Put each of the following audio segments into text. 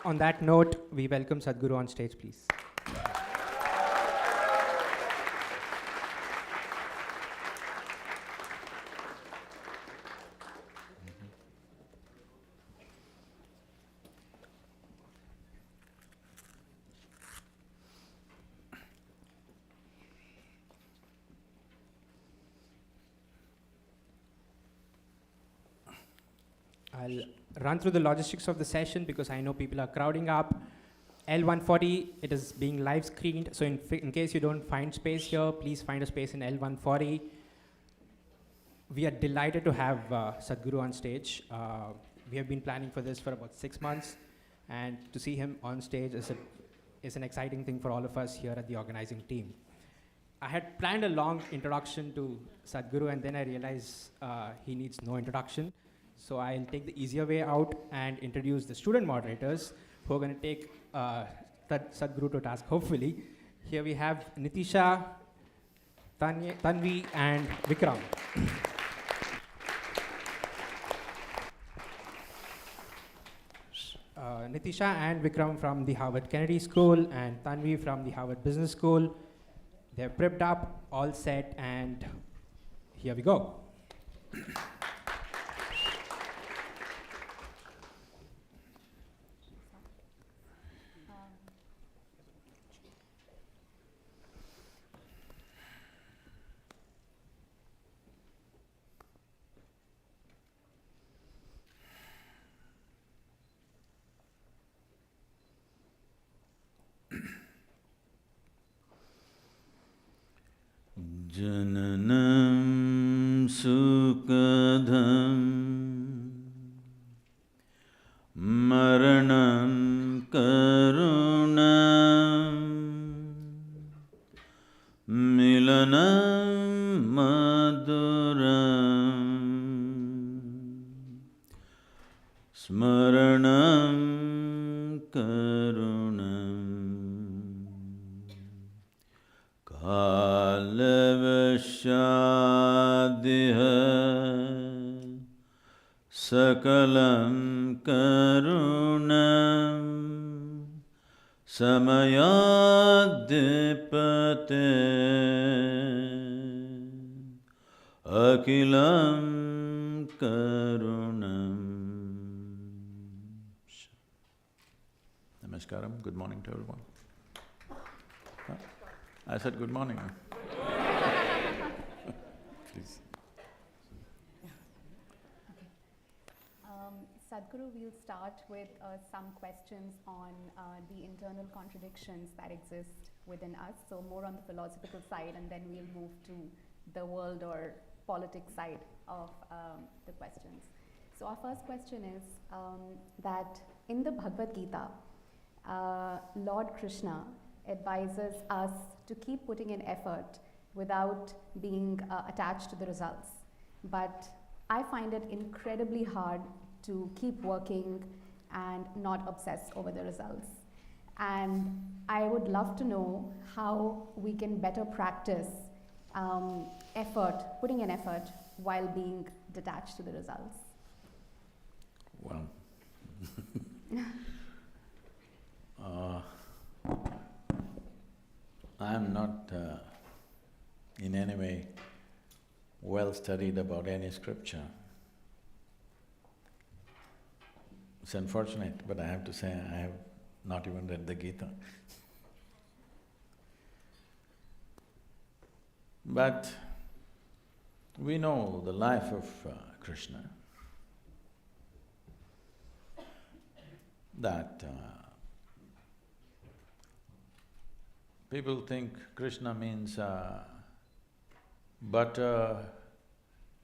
On that note, we welcome Sadhguru on stage, please. I'll run through the logistics of the session because I know people are crowding up. L140, it is being live screened, so in case you don't find space here, please find a space in L140. We are delighted to have Sadhguru on stage. We have been planning for this for about 6 months, and to see him on stage is an exciting thing for all of us here at the organizing team. I had planned a long introduction to Sadhguru, and then I realized he needs no introduction. So I'll take the easier way out and introduce the student moderators who are going to take Sadhguru to task, hopefully. Here we have Nitisha, Tanvi, and Vikram. Nitisha and Vikram from the Harvard Kennedy School and Tanvi from the Harvard Business School. They're prepped up, all set, and here we go. Jananam sukadham maranam karunam milanam maduram smaranam karunam Kalavashadiha Sakalam Karunam Samayadipate Akilam Karunam. Namaskaram, good morning to everyone. I said good morning. Please. Sadhguru, we'll start with some questions on the internal contradictions that exist within us, so more on the philosophical side, and then we'll move to the world or politics side of the questions. So our first question is that in the Bhagavad Gita, Lord Krishna advises us to keep putting in effort without being attached to the results. But I find it incredibly hard to keep working and not obsess over the results. And I would love to know how we can better practice putting in effort while being detached to the results. Well, I'm not in any way well studied about any scripture. It's unfortunate, but I have to say I have not even read the Gita. But we know the life of Krishna, that people think Krishna means butter,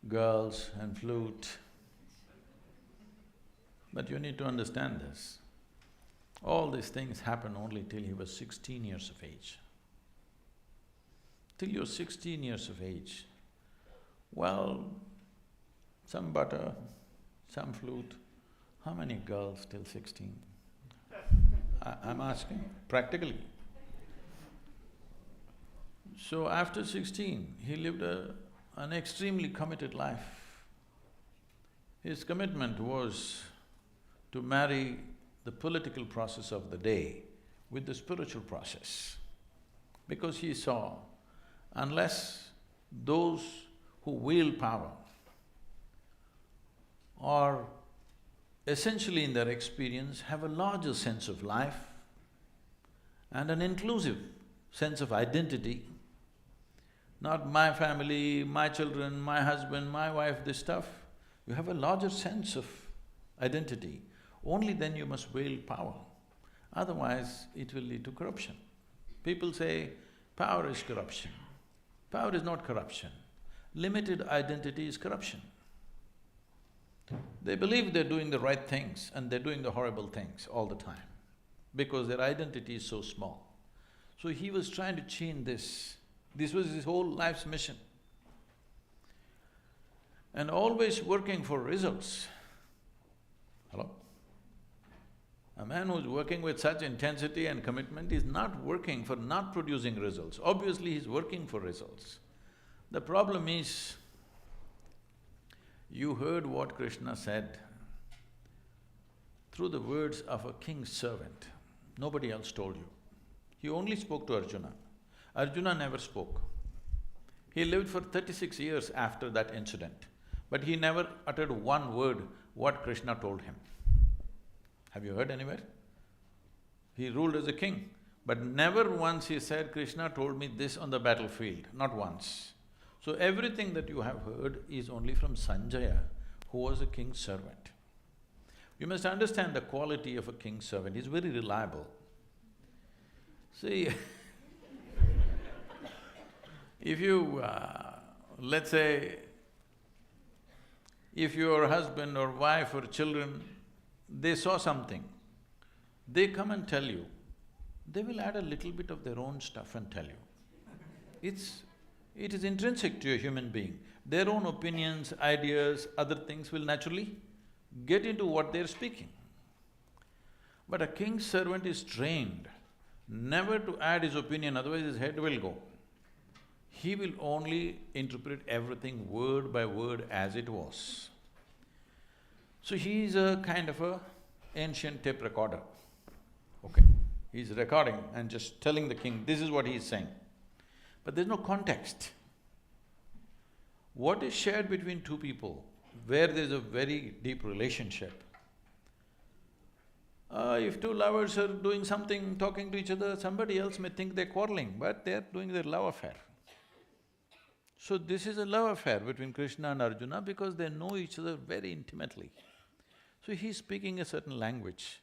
girls and flute. But you need to understand this. All these things happen only till he was 16 years of age. Till you're 16 years of age, well, some butter, some flute, how many girls till 16? I'm asking, practically. So after 16, he lived an extremely committed life. His commitment was to marry the political process of the day with the spiritual process. Because he saw, unless those who wield power are essentially in their experience have a larger sense of life and an inclusive sense of identity, not my family, my children, my husband, my wife, this stuff, you have a larger sense of identity, only then you must wield power. Otherwise, it will lead to corruption. People say, power is corruption. Power is not corruption. Limited identity is corruption. They believe they're doing the right things and they're doing the horrible things all the time because their identity is so small. So he was trying to change this. This was his whole life's mission. And always working for results. Hello? A man who's working with such intensity and commitment is not working for not producing results. Obviously, he's working for results. The problem is, you heard what Krishna said through the words of a king's servant. Nobody else told you. He only spoke to Arjuna. Arjuna never spoke. He lived for 36 years after that incident, but he never uttered one word what Krishna told him. Have you heard anywhere? He ruled as a king, but never once he said, Krishna told me this on the battlefield, not once. So everything that you have heard is only from Sanjaya, who was a king's servant. You must understand the quality of a king's servant, he's very reliable. See, if you… let's say, if your husband or wife or children, they saw something, they come and tell you, they will add a little bit of their own stuff and tell you. It is intrinsic to a human being. Their own opinions, ideas, other things will naturally get into what they're speaking. But a king's servant is trained never to add his opinion, otherwise his head will go. He will only interpret everything word by word as it was. So he is a kind of a ancient tape recorder, okay? He's recording and just telling the king, this is what he is saying. But there's no context. What is shared between two people, where there's a very deep relationship, if two lovers are doing something, talking to each other, somebody else may think they're quarreling, but they're doing their love affair. So this is a love affair between Krishna and Arjuna because they know each other very intimately. So he's speaking a certain language.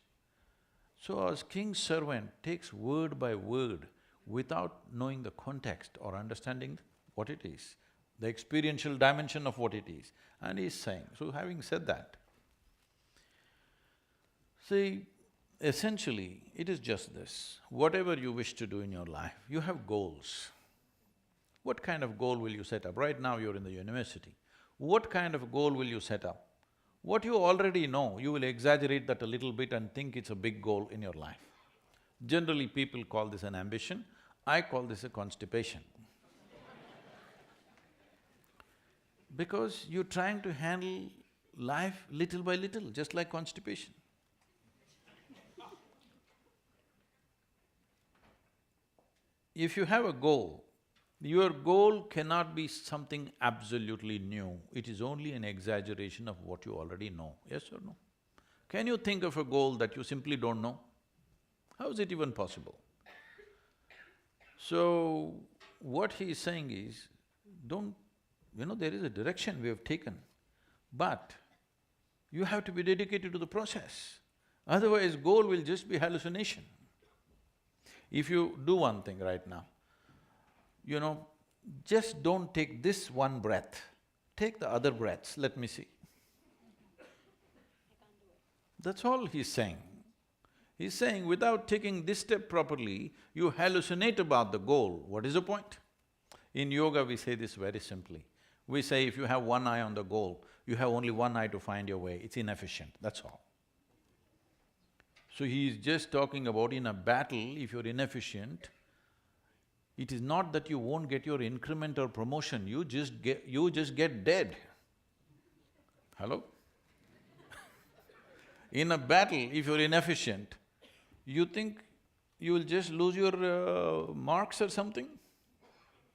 So as king's servant takes word by word without knowing the context or understanding what it is, the experiential dimension of what it is, and he's saying, so having said that, see, essentially it is just this, whatever you wish to do in your life, you have goals. What kind of goal will you set up? Right now you're in the university. What kind of goal will you set up? What you already know, you will exaggerate that a little bit and think it's a big goal in your life. Generally, people call this an ambition, I call this a constipation. Because you're trying to handle life little by little, just like constipation. If you have a goal, your goal cannot be something absolutely new, it is only an exaggeration of what you already know, yes or no? Can you think of a goal that you simply don't know? How is it even possible? So, what he is saying is, don't… there is a direction we have taken, but you have to be dedicated to the process, otherwise goal will just be hallucination. If you do one thing right now, just don't take this one breath, take the other breaths, let me see. That's all he's saying. He's saying without taking this step properly, you hallucinate about the goal, what is the point? In yoga we say this very simply. We say if you have one eye on the goal, you have only one eye to find your way, it's inefficient, that's all. So he is just talking about in a battle, if you're inefficient, it is not that you won't get your increment or promotion, you just get dead. Hello? In a battle, if you're inefficient, you think you will just lose your marks or something?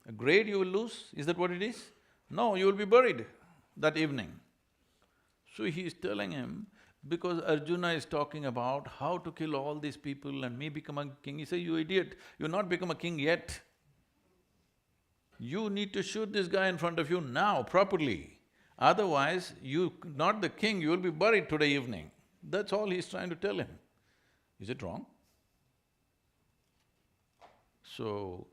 A grade you will lose, is that what it is? No, you will be buried that evening. So he's telling him, because Arjuna is talking about how to kill all these people and me become a king, he says, you idiot, you've not become a king yet. You need to shoot this guy in front of you now, properly. Otherwise, you… not the king, you will be buried today evening. That's all he's trying to tell him. Is it wrong? So,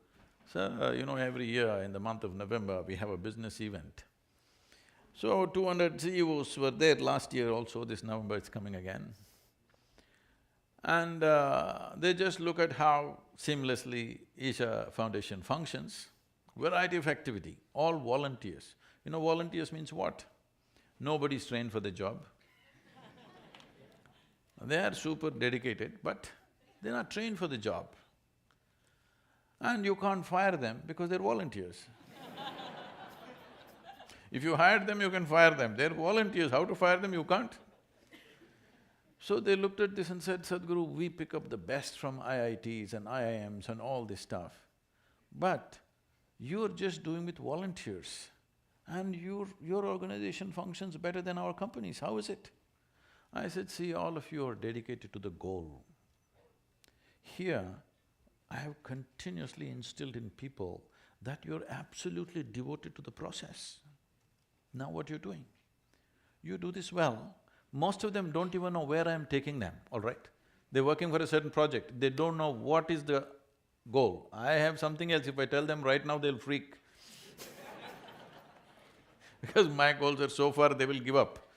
every year in the month of November, we have a business event. So, 200 CEOs were there last year also, this November it's coming again. And they just look at how seamlessly Isha Foundation functions. Variety of activity, all volunteers. Volunteers means what? Nobody's trained for the job. They are super dedicated, but they're not trained for the job. And you can't fire them because they're volunteers. If you hired them, you can fire them. They're volunteers, how to fire them, you can't. So they looked at this and said, Sadhguru, we pick up the best from IITs and IIMs and all this stuff. But you're just doing with volunteers and your organization functions better than our companies, how is it? I said, see, all of you are dedicated to the goal. Here, I have continuously instilled in people that you're absolutely devoted to the process. Now what you're doing? You do this well, most of them don't even know where I'm taking them, all right? They're working for a certain project, they don't know what is the goal. I have something else, if I tell them right now, they'll freak. Because my goals are so far, they will give up.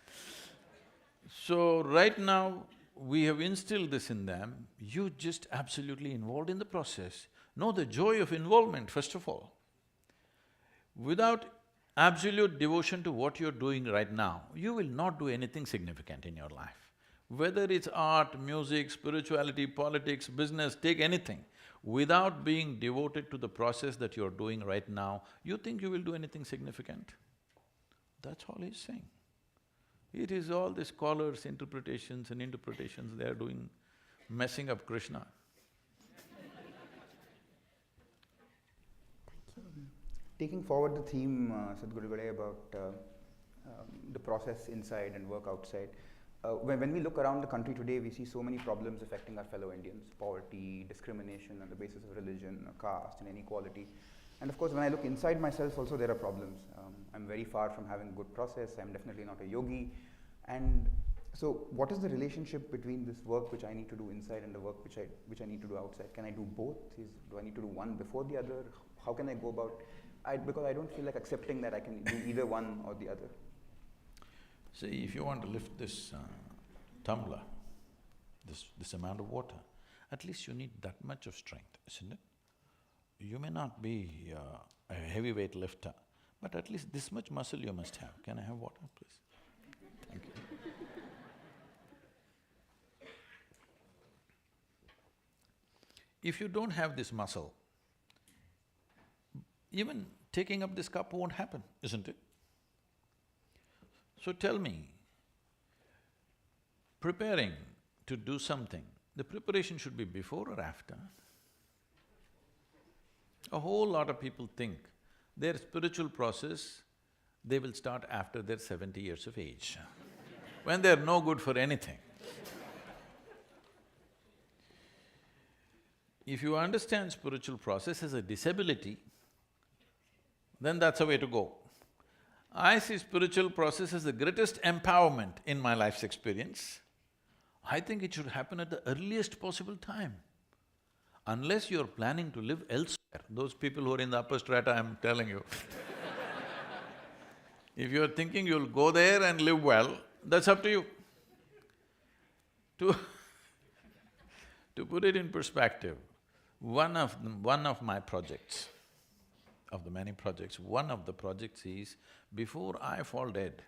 So, right now, we have instilled this in them, you just absolutely involved in the process. Know the joy of involvement, first of all. Without absolute devotion to what you're doing right now, you will not do anything significant in your life. Whether it's art, music, spirituality, politics, business, take anything. Without being devoted to the process that you're doing right now, you think you will do anything significant? That's all he's saying. It is all the scholars' interpretations and interpretations they are doing, messing up Krishna. Taking forward the theme, Sadhguru Gade, about the process inside and work outside, when we look around the country today, we see so many problems affecting our fellow Indians: poverty, discrimination on the basis of religion, caste and inequality. And of course, when I look inside myself also, there are problems. I'm very far from having good process, I'm definitely not a yogi. And so, what is the relationship between this work which I need to do inside and the work which I need to do outside? Can I do both? Do I need to do one before the other? How can I go about… because I don't feel like accepting that I can do either one or the other. See, if you want to lift this tumbler, this amount of water, at least you need that much of strength, isn't it? You may not be a heavyweight lifter, but at least this much muscle you must have. Can I have water, please? Thank you. If you don't have this muscle, even taking up this cup won't happen, isn't it? So tell me, preparing to do something, the preparation should be before or after? A whole lot of people think their spiritual process, they will start after they're 70 years of age, when they're no good for anything. If you understand spiritual process as a disability, then that's the way to go. I see spiritual process as the greatest empowerment in my life's experience. I think it should happen at the earliest possible time. Unless you're planning to live elsewhere, those people who are in the upper strata, I'm telling you. If you're thinking you'll go there and live well, that's up to you. To put it in perspective, one of my projects, of the many projects, one of the projects is, before I fall dead,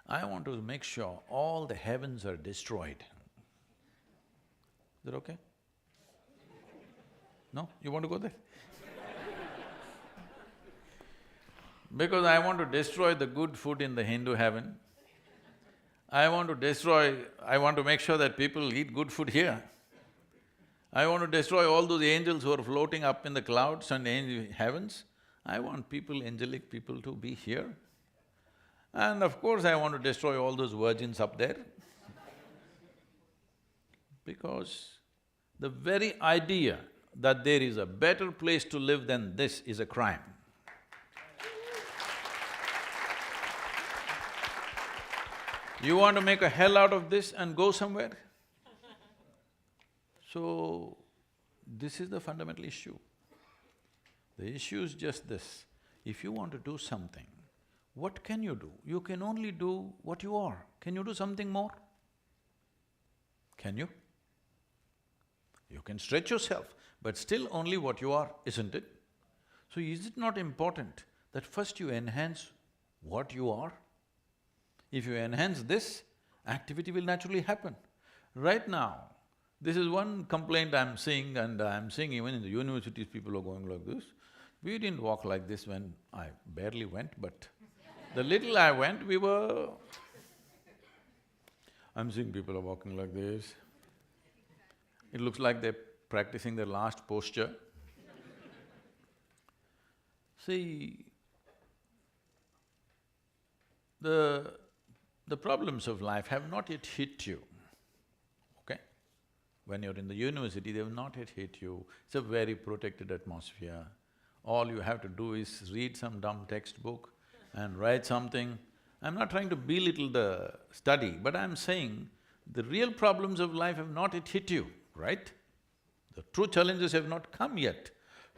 I want to make sure all the heavens are destroyed. Is that okay? No? You want to go there? Because I want to destroy the good food in the Hindu heaven. I want to make sure that people eat good food here. I want to destroy all those angels who are floating up in the clouds and heavens. I want people, angelic people to be here. And of course I want to destroy all those virgins up there. Because the very idea that there is a better place to live than this is a crime. You want to make a hell out of this and go somewhere? So, this is the fundamental issue. The issue is just this, if you want to do something, what can you do? You can only do what you are. Can you do something more? Can you? You can stretch yourself, but still only what you are, isn't it? So is it not important that first you enhance what you are? If you enhance this, activity will naturally happen. Right now, this is one complaint I'm seeing, and I'm seeing even in the universities people are going like this. We didn't walk like this when I barely went, but the little I went, we were… I'm seeing people are walking like this. It looks like they're practicing their last posture. See, the problems of life have not yet hit you, okay? When you're in the university, they have not yet hit you. It's a very protected atmosphere. All you have to do is read some dumb textbook and write something. I'm not trying to belittle the study, but I'm saying the real problems of life have not yet hit you, right? The true challenges have not come yet.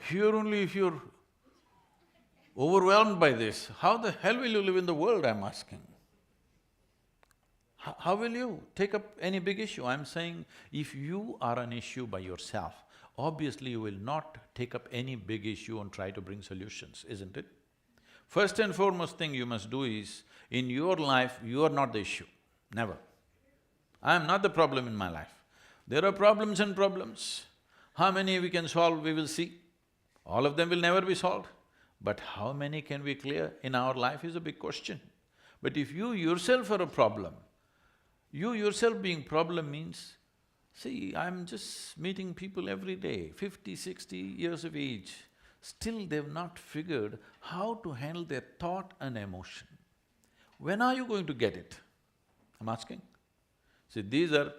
Here only if you're overwhelmed by this, how the hell will you live in the world, I'm asking? How will you take up any big issue? I'm saying, if you are an issue by yourself, obviously you will not take up any big issue and try to bring solutions, isn't it? First and foremost thing you must do is, in your life, you are not the issue, never. I am not the problem in my life. There are problems and problems. How many we can solve, we will see. All of them will never be solved. But how many can we clear in our life is a big question. But if you yourself are a problem, you yourself being problem means, see, I'm just meeting people every day, 50, 60 years of age, still they've not figured how to handle their thought and emotion. When are you going to get it? I'm asking. See, these are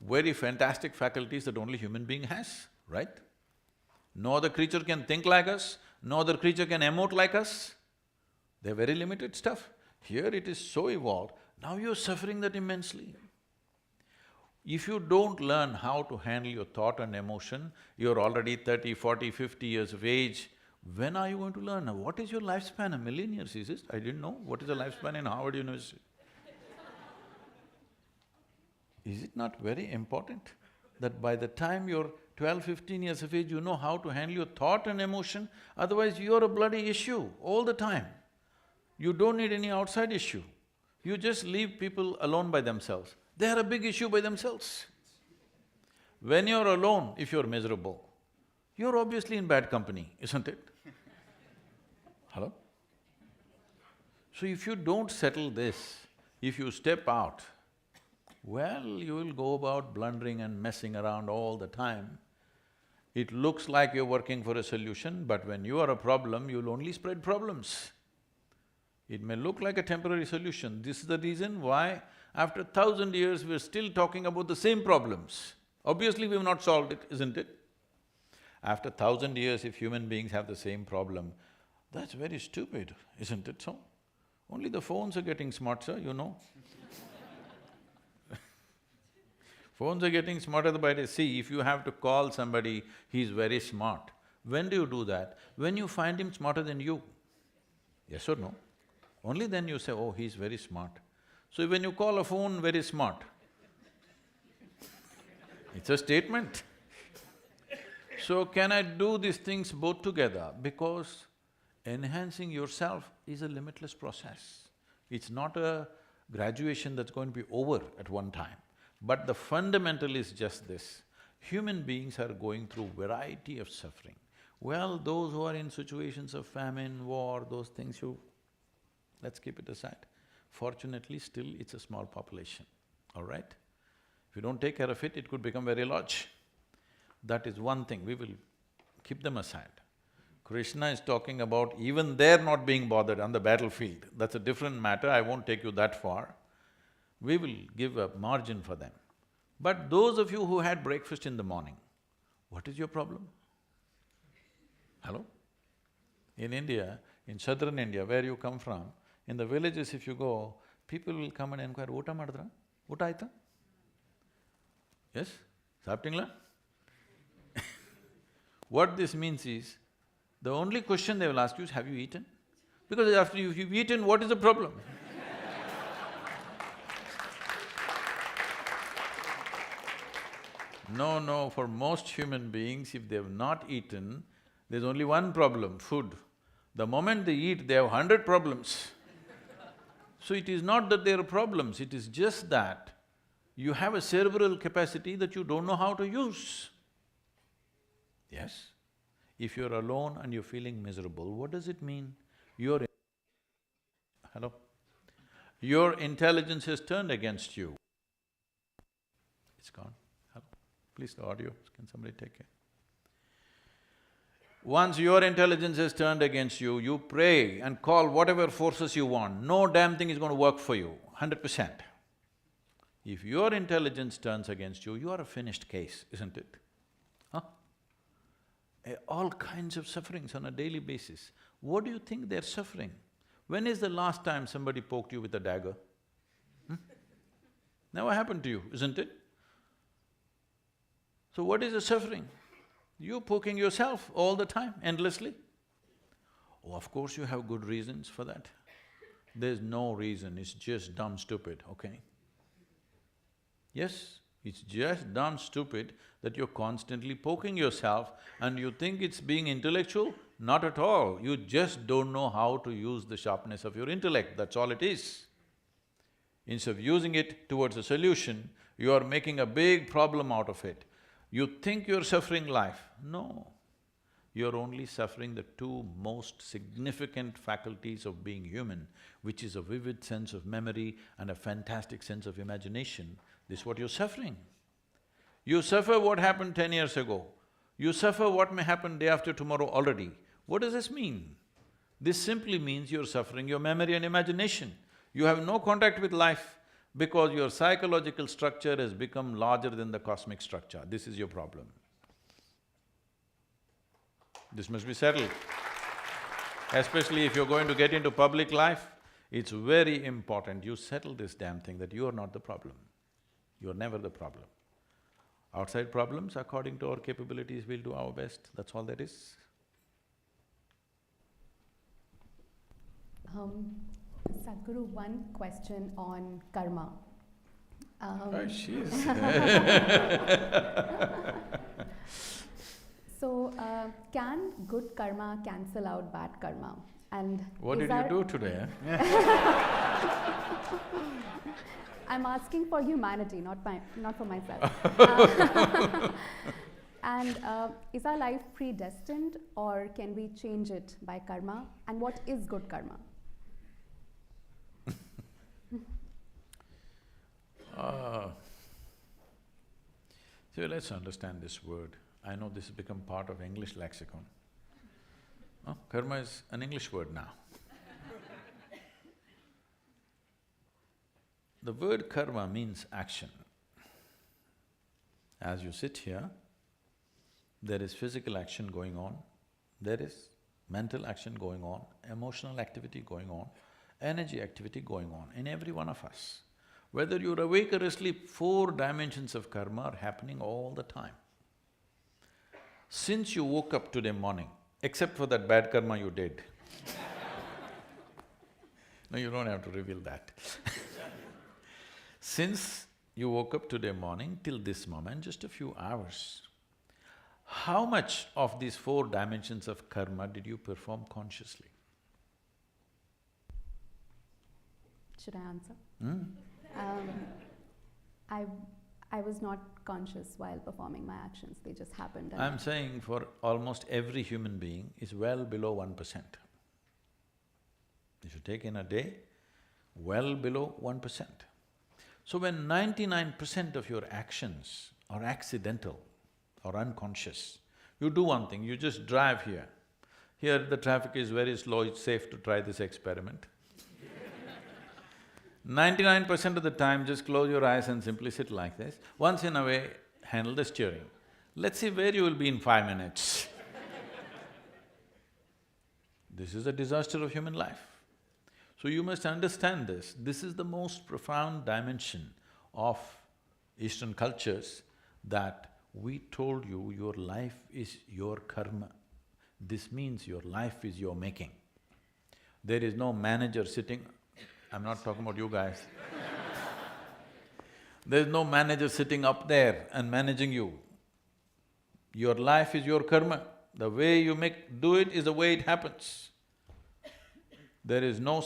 very fantastic faculties that only human being has, right? No other creature can think like us, no other creature can emote like us. They're very limited stuff. Here it is so evolved, now you're suffering that immensely. If you don't learn how to handle your thought and emotion, you're already 30, 40, 50 years of age, when are you going to learn? Now, what is your lifespan? 1,000,000 years, is it? I didn't know. What is the lifespan in Harvard University? Is it not very important that by the time you're 12, 15 years of age, you know how to handle your thought and emotion? Otherwise, you're a bloody issue all the time. You don't need any outside issue. You just leave people alone by themselves. They are a big issue by themselves. When you're alone, if you're miserable, you're obviously in bad company, isn't it? Hello? So if you don't settle this, if you step out, well, you will go about blundering and messing around all the time. It looks like you're working for a solution, but when you are a problem, you'll only spread problems. It may look like a temporary solution. This is the reason why after 1,000 years we're still talking about the same problems. Obviously we've not solved it, isn't it? After 1,000 years, if human beings have the same problem, that's very stupid, isn't it so? Only the phones are getting smarter, you know. Phones are getting smarter by the day. See, if you have to call somebody, he's very smart. When do you do that? When you find him smarter than you. Yes or no? Only then you say, oh, he's very smart. So when you call a phone very smart, it's a statement. So can I do these things both together? Because enhancing yourself is a limitless process. It's not a graduation that's going to be over at one time. But the fundamental is just this, human beings are going through variety of suffering. Well, those who are in situations of famine, war, those things let's keep it aside. Fortunately, still it's a small population, all right? If you don't take care of it, it could become very large. That is one thing, we will keep them aside. Krishna is talking about even they're not being bothered on the battlefield. That's a different matter, I won't take you that far. We will give a margin for them. But those of you who had breakfast in the morning, what is your problem? Hello? In India, in southern India, where you come from, in the villages if you go, people will come and inquire, "Ota madra? Ota aita?" Yes? Saptingla? What this means is, the only question they will ask you is, have you eaten? Because after you've eaten, what is the problem? No, for most human beings, if they have not eaten, there's only one problem, food. The moment they eat, they have 100 problems. So it is not that there are problems, it is just that you have a cerebral capacity that you don't know how to use. Yes? If you're alone and you're feeling miserable, what does it mean? Hello? Your intelligence has turned against you. It's gone. Hello? Please, the audio, can somebody take it? Once your intelligence has turned against you, you pray and call whatever forces you want, no damn thing is going to work for you, 100%. If your intelligence turns against you, you are a finished case, isn't it? Huh? All kinds of sufferings on a daily basis. What do you think they're suffering? When is the last time somebody poked you with a dagger? Never happened to you, isn't it? So what is the suffering? You're poking yourself all the time, endlessly. Oh, of course you have good reasons for that. There's no reason, it's just dumb stupid, okay? Yes, it's just dumb stupid that you're constantly poking yourself and you think it's being intellectual? Not at all, you just don't know how to use the sharpness of your intellect, that's all it is. Instead of using it towards a solution, you are making a big problem out of it. You think you're suffering life. No, you're only suffering the two most significant faculties of being human, which is a vivid sense of memory and a fantastic sense of imagination. This is what you're suffering. You suffer what happened 10 years ago. You suffer what may happen day after tomorrow already. What does this mean? This simply means you're suffering your memory and imagination. You have no contact with life because your psychological structure has become larger than the cosmic structure. This is your problem. This must be settled. Especially if you're going to get into public life, it's very important you settle this damn thing that you are not the problem. You're never the problem. Outside problems, according to our capabilities, we'll do our best, that's all there is. Sadhguru, one question on karma. She's So, can good karma cancel out bad karma? And What did you do today, I'm asking for humanity, not for myself. And is our life predestined or can we change it by karma? And what is good karma? So let's understand this word. I know this has become part of English lexicon. Karma is an English word now. The word karma means action. As you sit here, there is physical action going on, there is mental action going on, emotional activity going on, energy activity going on in every one of us. Whether you're awake or asleep, 4 dimensions of karma are happening all the time. Since you woke up today morning, except for that bad karma you did no, you don't have to reveal that Since you woke up today morning till this moment, just a few hours, how much of these 4 dimensions of karma did you perform consciously? Should I answer? I was not conscious while performing my actions, they just happened. And I'm saying for almost every human being is well below 1%. If you take in a day, well below 1%. So when 99% of your actions are accidental or unconscious, you do one thing, you just drive here. Here the traffic is very slow, it's safe to try this experiment. 99% of the time, just close your eyes and simply sit like this. Once in a way, handle the steering. Let's see where you will be in 5 minutes. This is a disaster of human life. So you must understand this. This is the most profound dimension of Eastern cultures, that we told you your life is your karma. This means your life is your making. There is no manager sitting… I'm not talking about you guys. There's no manager sitting up there and managing you. Your life is your karma. The way you do it is the way it happens. There is no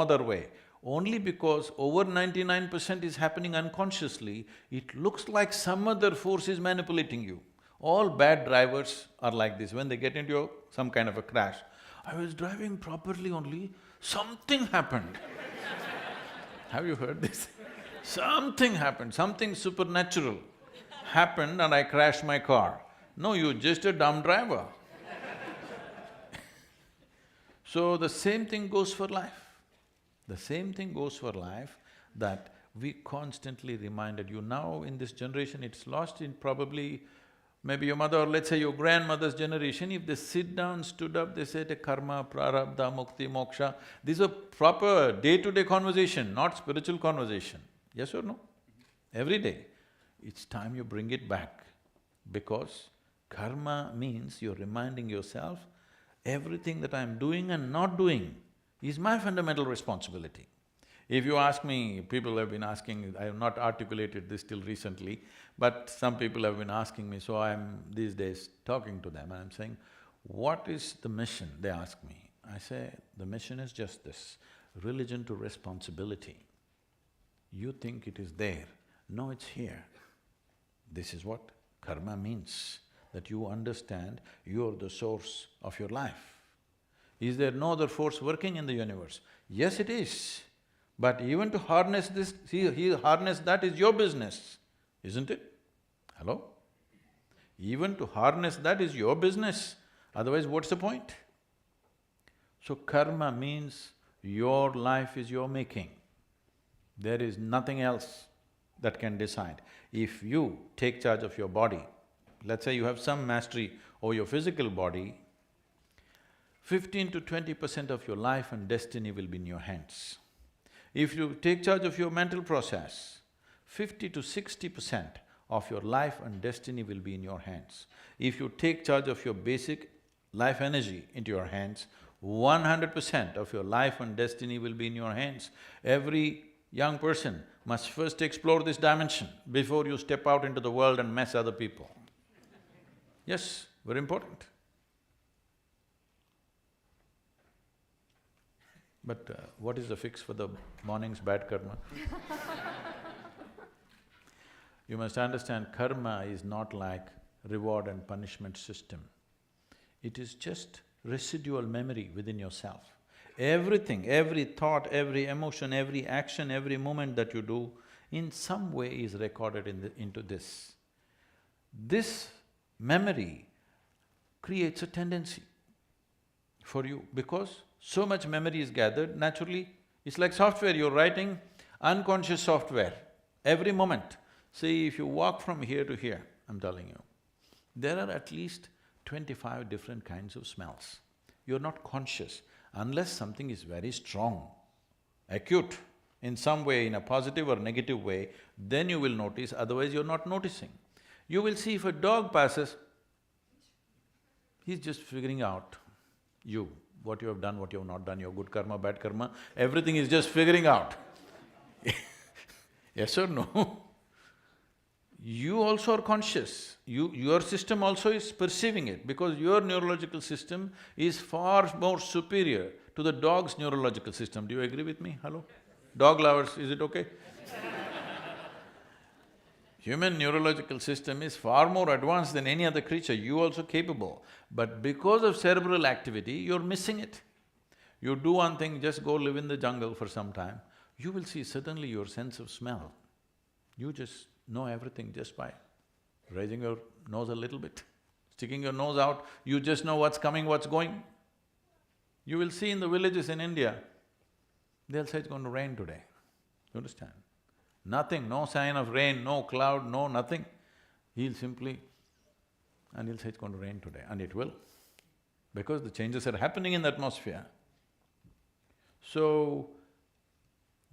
other way. Only because over 99% is happening unconsciously, it looks like some other force is manipulating you. All bad drivers are like this. When they get into some kind of a crash, I was driving properly only, something happened. Have you heard this? Something happened, something supernatural happened and I crashed my car. No, you're just a dumb driver. So the same thing goes for life. The same thing goes for life, that we constantly reminded you. Now in this generation, it's lost in probably maybe your mother or let's say your grandmother's generation. If they sit down, stood up, they said karma, prarabdha, mukti, moksha. These are proper day-to-day conversation, not spiritual conversation. Yes or no? Every day. It's time you bring it back, because karma means you're reminding yourself, everything that I'm doing and not doing is my fundamental responsibility. If you ask me, people have been asking, I have not articulated this till recently, but some people have been asking me, so I'm these days talking to them and I'm saying, what is the mission? They ask me. I say, the mission is just this, religion to responsibility. You think it is there, no, it's here. This is what karma means, that you understand you're the source of your life. Is there no other force working in the universe? Yes, it is. But even to harness this, harness that is your business, isn't it? Hello? Even to harness that is your business, otherwise what's the point? So karma means your life is your making. There is nothing else that can decide. If you take charge of your body, let's say you have some mastery over your physical body, 15 to 20% of your life and destiny will be in your hands. If you take charge of your mental process, 50 to 60% of your life and destiny will be in your hands. If you take charge of your basic life energy into your hands, 100% of your life and destiny will be in your hands. Every young person must first explore this dimension before you step out into the world and mess other people. Yes, very important. But what is the fix for the morning's bad karma? You must understand, karma is not like reward and punishment system. It is just residual memory within yourself. Everything, every thought, every emotion, every action, every moment that you do, in some way is recorded into this. This memory creates a tendency for you, because so much memory is gathered, naturally, it's like software, you're writing unconscious software every moment. See, if you walk from here to here, I'm telling you, there are at least 25 different kinds of smells. You're not conscious unless something is very strong, acute, in some way, in a positive or negative way, then you will notice, otherwise you're not noticing. You will see if a dog passes, he's just figuring out you, what you have done, what you have not done, your good karma, bad karma, everything is just figuring out. Yes or no? You also are conscious, your system also is perceiving it, because your neurological system is far more superior to the dog's neurological system. Do you agree with me? Hello? Dog lovers, is it okay? Human neurological system is far more advanced than any other creature, you also capable. But because of cerebral activity, you're missing it. You do one thing, just go live in the jungle for some time, you will see suddenly your sense of smell. You just know everything just by raising your nose a little bit, sticking your nose out, you just know what's coming, what's going. You will see in the villages in India, they'll say it's going to rain today. You understand? Nothing, no sign of rain, no cloud, no nothing. He'll simply… and he'll say it's going to rain today, and it will, because the changes are happening in the atmosphere. So,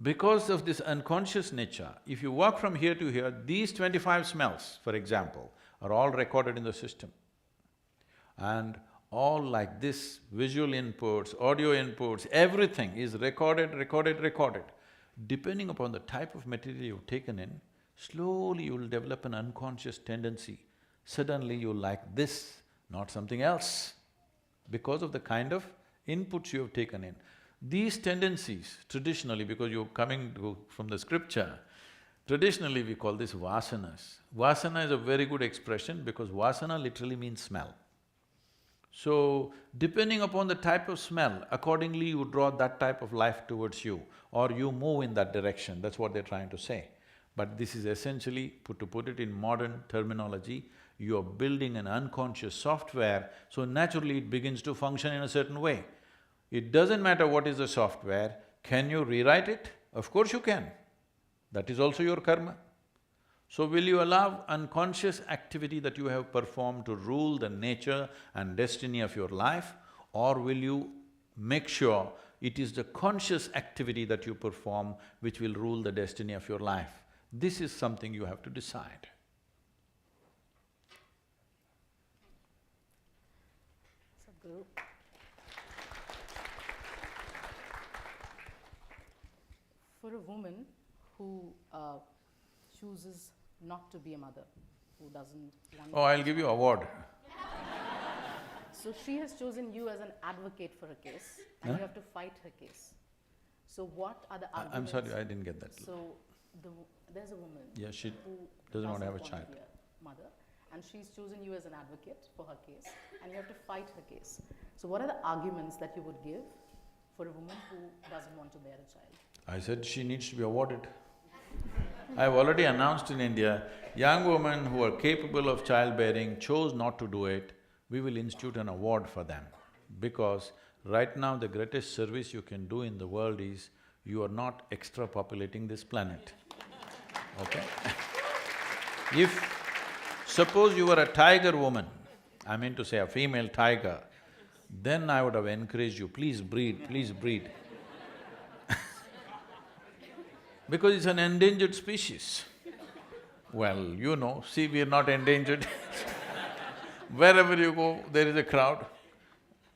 because of this unconscious nature, if you walk from here to here, these 25 smells, for example, are all recorded in the system. And all like this, visual inputs, audio inputs, everything is recorded, recorded, recorded. Depending upon the type of material you've taken in, slowly you will develop an unconscious tendency. Suddenly you'll like this, not something else, because of the kind of inputs you have taken in. These tendencies, traditionally, because you're coming from the scripture, traditionally we call this vasanas. Vasana is a very good expression because vasana literally means smell. So, depending upon the type of smell, accordingly you draw that type of life towards you, or you move in that direction, that's what they're trying to say. But this is essentially, to put it in modern terminology, you're building an unconscious software, so naturally it begins to function in a certain way. It doesn't matter what is the software, can you rewrite it? Of course you can. That is also your karma. So will you allow unconscious activity that you have performed to rule the nature and destiny of your life, or will you make sure it is the conscious activity that you perform which will rule the destiny of your life? This is something you have to decide. Sadhguru. For a woman who chooses not to be a mother, who doesn't want… Oh, I'll give you award. So she has chosen you as an advocate for her case, and Huh? you have to fight her case. So what are the arguments… I'm sorry, I didn't get that. So, there's a woman… Yeah, she who doesn't want to have a be child. mother, and she's chosen you as an advocate for her case, and you have to fight her case. So what are the arguments that you would give for a woman who doesn't want to bear a child? I said she needs to be awarded. I've already announced in India, young women who are capable of childbearing chose not to do it, we will institute an award for them. Because right now the greatest service you can do in the world is, you are not extra-populating this planet, okay? If… suppose you were a tiger woman, I mean to say a female tiger, then I would have encouraged you, please breed, please breed. Because it's an endangered species. Well, you know, see, we are not endangered. Wherever you go, there is a crowd.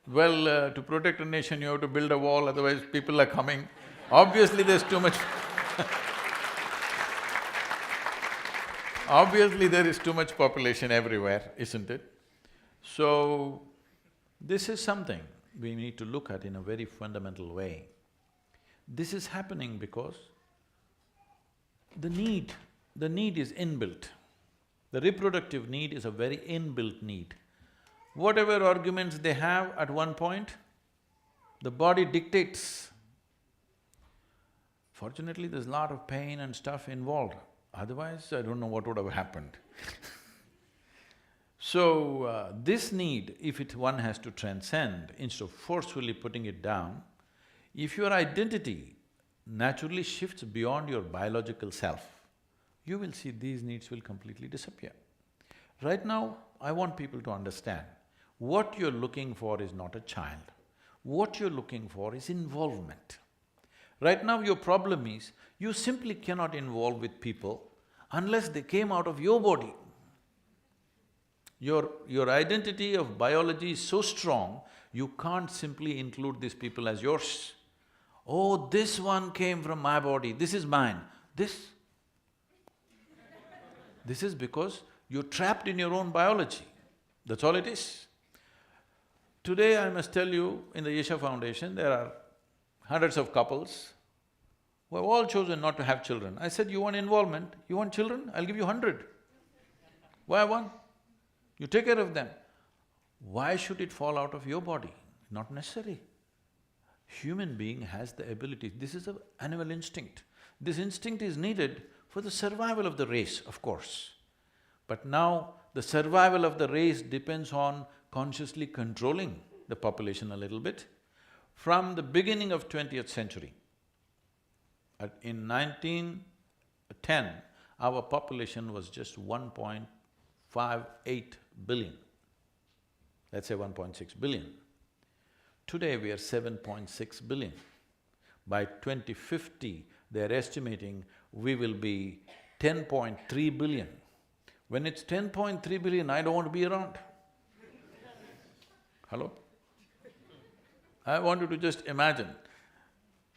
Well, to protect a nation, you have to build a wall, otherwise people are coming. Obviously, there's too much obviously, there is too much population everywhere, isn't it? So, this is something we need to look at in a very fundamental way. This is happening because the need is inbuilt. The reproductive need is a very inbuilt need. Whatever arguments they have at one point, the body dictates. Fortunately, there's a lot of pain and stuff involved, otherwise I don't know what would have happened. So, this need, if one has to transcend, instead of forcefully putting it down, if your identity naturally shifts beyond your biological self, you will see these needs will completely disappear. Right now, I want people to understand, what you're looking for is not a child. What you're looking for is involvement. Right now, your problem is, you simply cannot involve with people unless they came out of your body. Your identity of biology is so strong, you can't simply include these people as yours. Oh, this one came from my body, this is mine. This is because you're trapped in your own biology, that's all it is. Today, I must tell you, in the Yesha Foundation, there are hundreds of couples who have all chosen not to have children. I said, you want involvement, you want children, I'll give you 100. Why one? You take care of them. Why should it fall out of your body? Not necessary. Human being has the ability, this is an animal instinct. This instinct is needed for the survival of the race, of course. But now, the survival of the race depends on consciously controlling the population a little bit. From the beginning of 20th century, in 1910, our population was just 1.58 billion, let's say 1.6 billion. Today we are 7.6 billion. By 2050, they're estimating we will be 10.3 billion. When it's 10.3 billion, I don't want to be around. Hello? I want you to just imagine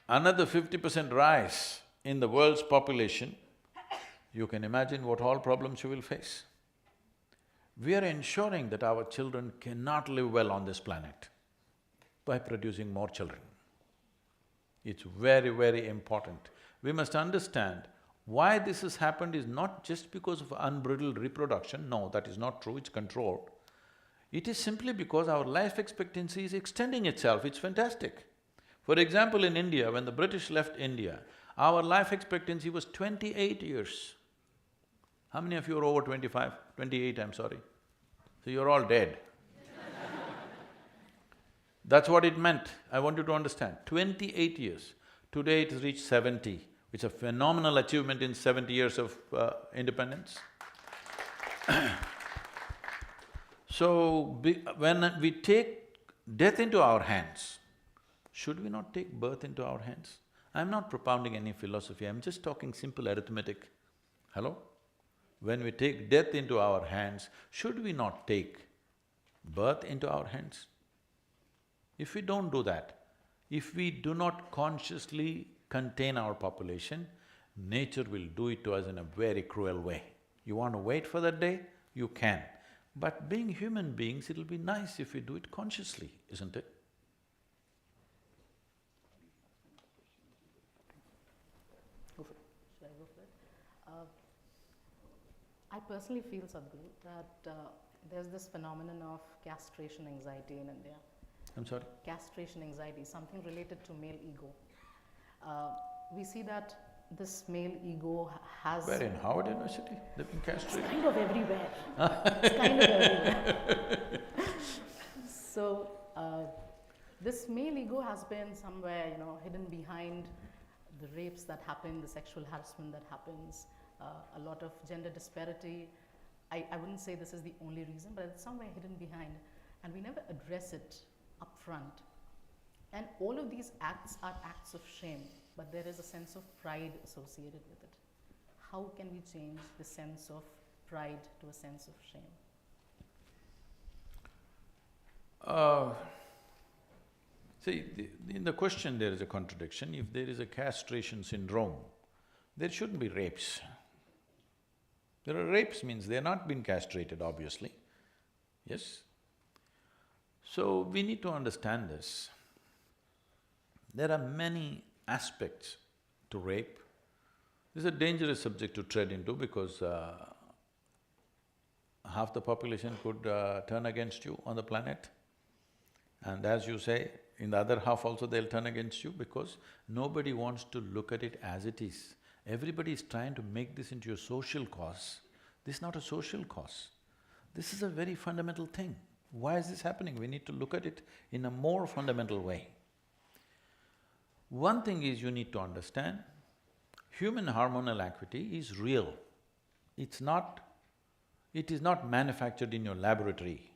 another 50% rise in the world's population, you can imagine what all problems you will face. We are ensuring that our children cannot live well on this planet by producing more children. It's very, very important. We must understand why this has happened is not just because of unbridled reproduction, no, that is not true, it's controlled. It is simply because our life expectancy is extending itself, it's fantastic. For example, in India, when the British left India, our life expectancy was 28 years. How many of you are over 25? 28, I'm sorry. So you're all dead. That's what it meant, I want you to understand, 28 years. Today it has reached 70, which is a phenomenal achievement in 70 years of independence. So, when we take death into our hands, should we not take birth into our hands? I'm not propounding any philosophy, I'm just talking simple arithmetic. Hello? When we take death into our hands, should we not take birth into our hands? If we don't do that, if we do not consciously contain our population, nature will do it to us in a very cruel way. You want to wait for that day? You can. But being human beings, it'll be nice if we do it consciously, isn't it? Should I go for it? I personally feel, Sadhguru, that there's this phenomenon of castration anxiety in India. I'm sorry? Castration anxiety, something related to male ego. We see that this male ego has… Where, in Harvard University? They've been castrated? It's kind of everywhere. It's kind of everywhere. So, this male ego has been somewhere, hidden behind the rapes that happen, the sexual harassment that happens, a lot of gender disparity. I wouldn't say this is the only reason, but it's somewhere hidden behind, and we never address it up front. And all of these acts are acts of shame, but there is a sense of pride associated with it. How can we change the sense of pride to a sense of shame? See, in the question there is a contradiction. If there is a castration syndrome, there shouldn't be rapes. There are rapes means they are not been castrated, obviously, yes? So, we need to understand this. There are many aspects to rape. This is a dangerous subject to tread into because half the population could turn against you on the planet. And as you say, in the other half also they'll turn against you because nobody wants to look at it as it is. Everybody is trying to make this into a social cause. This is not a social cause. This is a very fundamental thing. Why is this happening? We need to look at it in a more fundamental way. One thing is you need to understand, human hormonal acuity is real. It is not manufactured in your laboratory.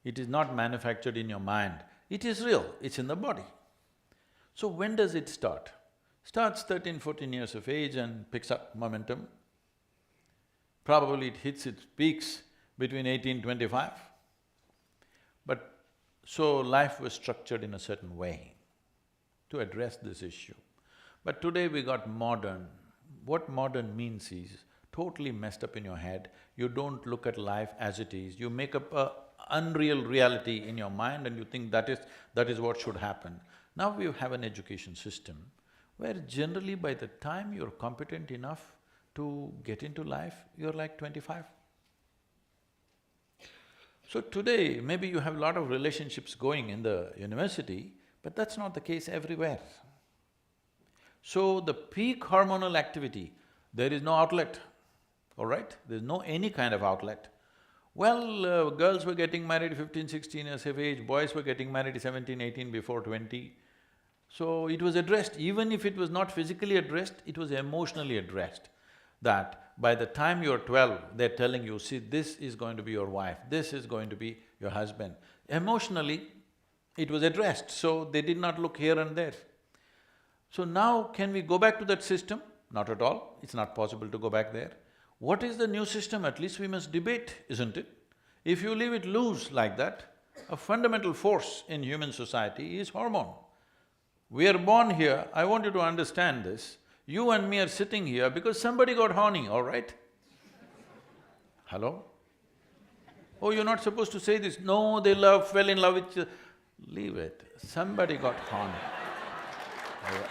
It is not manufactured in your mind. It is real, it's in the body. So when does it start? Starts 13, 14 years of age and picks up momentum. Probably it hits its peaks between 18, 25. But so life was structured in a certain way to address this issue. But today we got modern. What modern means is totally messed up in your head. You don't look at life as it is. You make up a unreal reality in your mind and you think that is what should happen. Now we have an education system where generally by the time you're competent enough to get into life, you're like 25. So today, maybe you have a lot of relationships going in the university, But that's not the case everywhere. So the peak hormonal activity, there is no outlet, all right? There's no any kind of outlet. Well, girls were getting married 15, 16 years of age, boys were getting married 17, 18, before 20. So it was addressed, even if it was not physically addressed, it was emotionally addressed. That by the time you're 12, they're telling you, see, this is going to be your wife, this is going to be your husband. Emotionally, it was addressed, so they did not look here and there. So now, can we go back to that system? Not at all, it's not possible to go back there. What is the new system? At least we must debate, isn't it? If you leave it loose like that, a fundamental force in human society is hormone. We are born here, I want you to understand this, you and me are sitting here because somebody got horny, all right? Hello? Oh, you're not supposed to say this, no, they fell in love with each other. Leave it, somebody got horny. All right.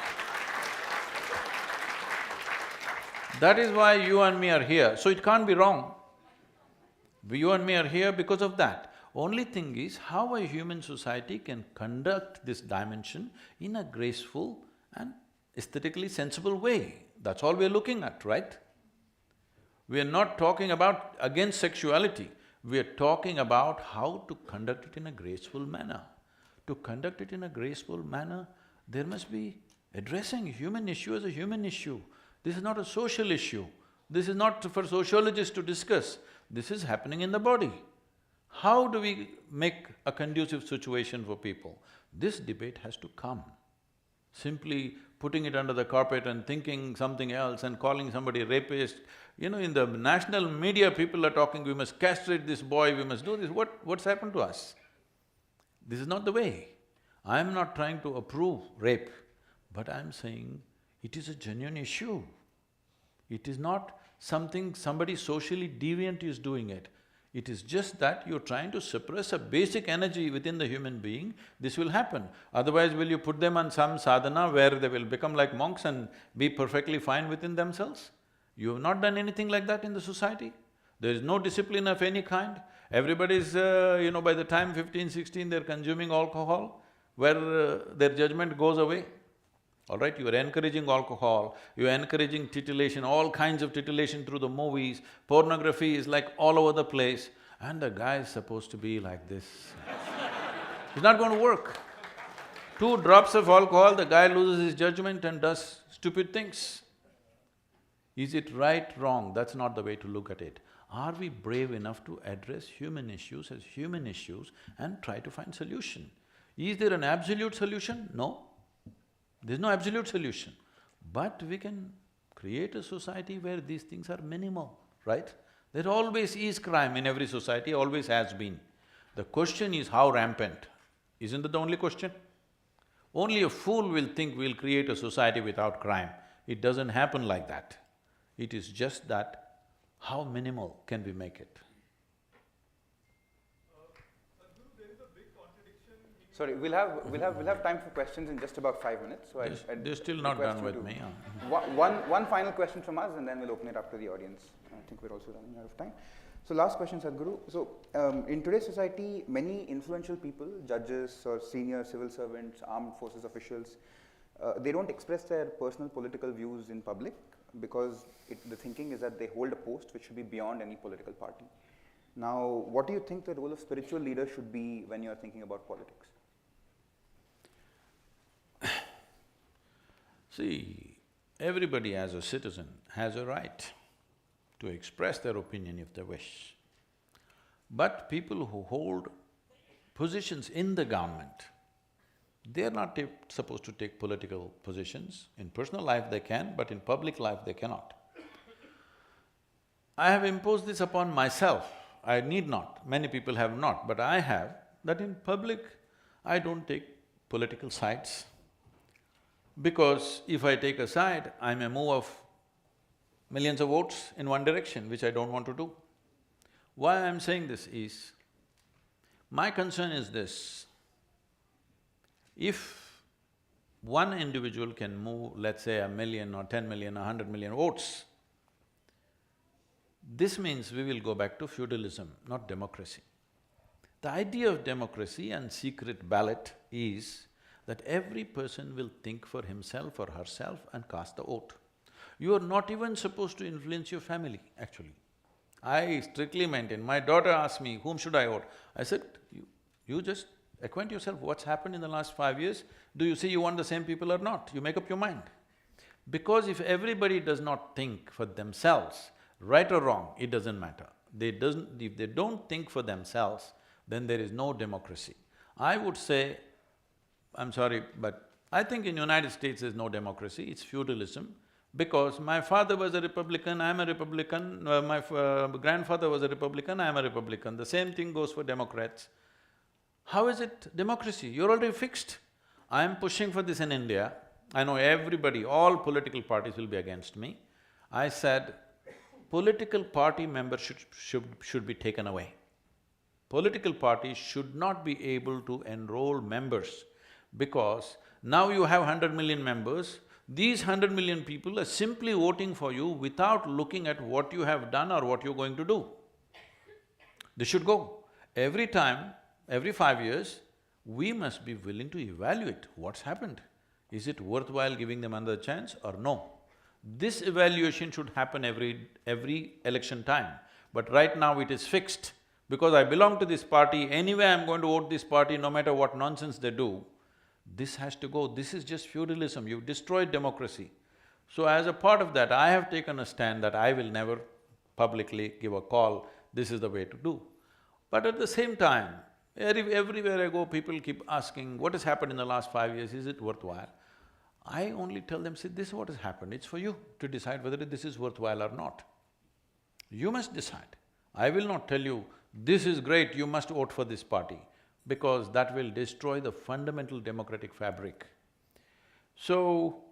That is why you and me are here, so it can't be wrong. You and me are here because of that. Only thing is, how a human society can conduct this dimension in a graceful and aesthetically sensible way. That's all we're looking at, right? We're not talking about against sexuality, we're talking about how to conduct it in a graceful manner. To conduct it in a graceful manner, there must be addressing human issue as a human issue. This is not a social issue, this is not for sociologists to discuss, this is happening in the body. How do we make a conducive situation for people? This debate has to come. Simply putting it under the carpet and thinking something else and calling somebody a rapist, in the national media people are talking, we must castrate this boy, we must do this, what's happened to us? This is not the way. I'm not trying to approve rape, but I'm saying it is a genuine issue. It is not something somebody socially deviant is doing it. It is just that you're trying to suppress a basic energy within the human being, this will happen. Otherwise, will you put them on some sadhana where they will become like monks and be perfectly fine within themselves? You have not done anything like that in the society. There is no discipline of any kind. Everybody's, by the time 15, 16, they're consuming alcohol, where their judgment goes away. All right, you are encouraging alcohol, you are encouraging titillation, all kinds of titillation through the movies, pornography is like all over the place, and the guy is supposed to be like this. It's not going to work. 2 drops of alcohol, the guy loses his judgment and does stupid things. Is it right, wrong? That's not the way to look at it. Are we brave enough to address human issues as human issues and try to find solution? Is there an absolute solution? No. There's no absolute solution, but we can create a society where these things are minimal, right? There always is crime in every society, always has been. The question is how rampant. Isn't that the only question? Only a fool will think we'll create a society without crime. It doesn't happen like that. It is just that how minimal can we make it? Sorry, we'll have time for questions in just about 5 minutes, so They're still not done with me, One final question from us and then we'll open it up to the audience. I think we're also running out of time. So last question, Sadhguru. So in today's society, many influential people, judges or senior civil servants, armed forces officials, they don't express their personal political views in public because the thinking is that they hold a post which should be beyond any political party. Now, what do you think the role of spiritual leaders should be when you're thinking about politics? See, everybody as a citizen has a right to express their opinion if they wish. But people who hold positions in the government, they're not supposed to take political positions. In personal life they can, but in public life they cannot. I have imposed this upon myself. I need not, many people have not, but I have, that in public I don't take political sides. Because if I take a side, I may move of millions of votes in one direction, which I don't want to do. Why I'm saying this is, my concern is this, if one individual can move, let's say 1 million or 10 million or 100 million votes, this means we will go back to feudalism, not democracy. The idea of democracy and secret ballot is, that every person will think for himself or herself and cast the vote. You are not even supposed to influence your family, actually. I strictly maintain, my daughter asked me, whom should I vote? I said, you just acquaint yourself, what's happened in the last 5 years, do you see you want the same people or not? You make up your mind. Because if everybody does not think for themselves, right or wrong, it doesn't matter. If they don't think for themselves, then there is no democracy. I would say, I'm sorry, but I think in United States there's no democracy, it's feudalism. Because my father was a Republican, I'm a Republican, my grandfather was a Republican, I'm a Republican. The same thing goes for Democrats. How is it democracy? You're already fixed. I'm pushing for this in India. I know everybody, all political parties will be against me. I said, political party membership should be taken away. Political parties should not be able to enroll members because now you have 100 million members, these 100 million people are simply voting for you without looking at what you have done or what you're going to do. They should go. Every time, every 5 years, we must be willing to evaluate what's happened. Is it worthwhile giving them another chance or no? This evaluation should happen every election time. But right now it is fixed. Because I belong to this party, anyway I'm going to vote this party no matter what nonsense they do. This has to go, this is just feudalism, you've destroyed democracy. So as a part of that, I have taken a stand that I will never publicly give a call, this is the way to do. But at the same time, everywhere I go, people keep asking, what has happened in the last 5 years, is it worthwhile? I only tell them, see, this is what has happened, it's for you to decide whether this is worthwhile or not. You must decide. I will not tell you, this is great, you must vote for this party, because that will destroy the fundamental democratic fabric. So,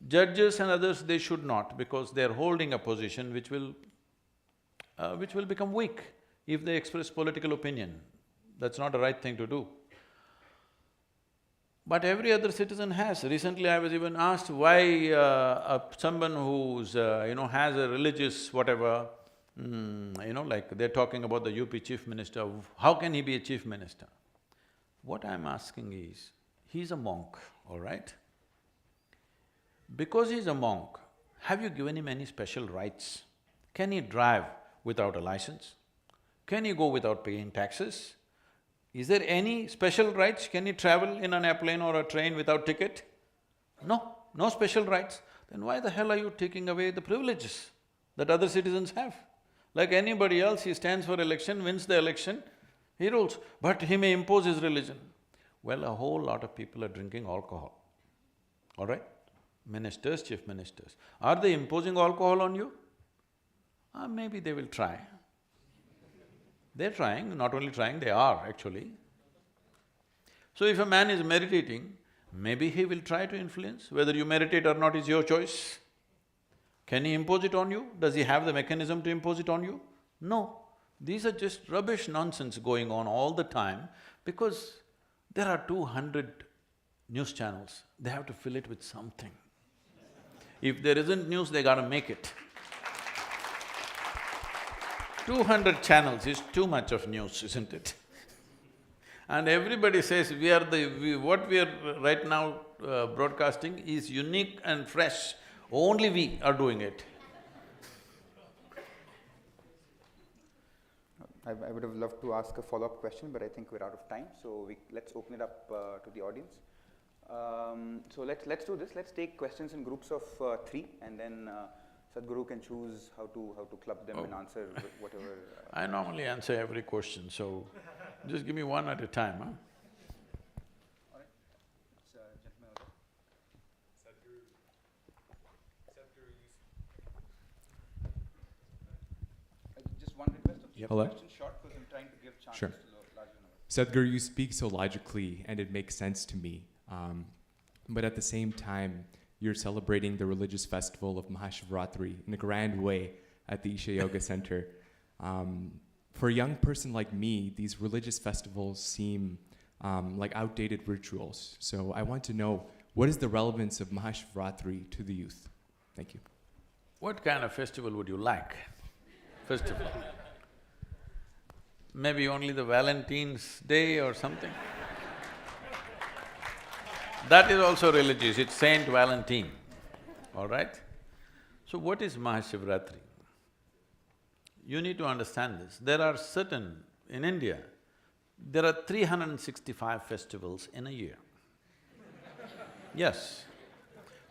judges and others, they should not, because they're holding a position which will become weak if they express political opinion. That's not the right thing to do. But every other citizen has. Recently I was even asked why someone who's has a religious whatever, like they're talking about the UP chief minister, how can he be a chief minister? What I'm asking is, he's a monk, all right? Because he's a monk, have you given him any special rights? Can he drive without a license? Can he go without paying taxes? Is there any special rights? Can he travel in an airplane or a train without ticket? No, no special rights. Then why the hell are you taking away the privileges that other citizens have? Like anybody else, he stands for election, wins the election, he rules, but he may impose his religion. Well, a whole lot of people are drinking alcohol, all right? Ministers, chief ministers. Are they imposing alcohol on you? Maybe they will try. They're trying, not only trying, they are actually. So if a man is meditating, maybe he will try to influence, whether you meditate or not is your choice. Can he impose it on you? Does he have the mechanism to impose it on you? No. These are just rubbish nonsense going on all the time because there are 200 news channels, they have to fill it with something. If there isn't news, they gotta make it. 200 channels is too much of news, isn't it? And everybody says what we are right now broadcasting is unique and fresh, only we are doing it. I would have loved to ask a follow-up question, but I think we're out of time, so let's open it up to the audience. So let's do this. Let's take questions in groups of 3, and then Sadhguru can choose how to club them and answer whatever. I normally answer every question, so just give me one at a time, huh? All right. It's gentleman over there. Sadhguru, just one request of keep Hello? questions short because I'm trying to give chances Sure. to larger numbers. Sadhguru, you speak so logically and it makes sense to me. But at the same time, you're celebrating the religious festival of Mahashivratri in a grand way at the Isha Yoga Center. For a young person like me, these religious festivals seem like outdated rituals. So I want to know, what is the relevance of Mahashivratri to the youth? Thank you. What kind of festival would you like, first of all? Maybe only the Valentine's Day or something? That is also religious, it's Saint Valentine, all right? So what is Mahashivratri? You need to understand this. There are certain… in India, there are 365 festivals in a year. Yes.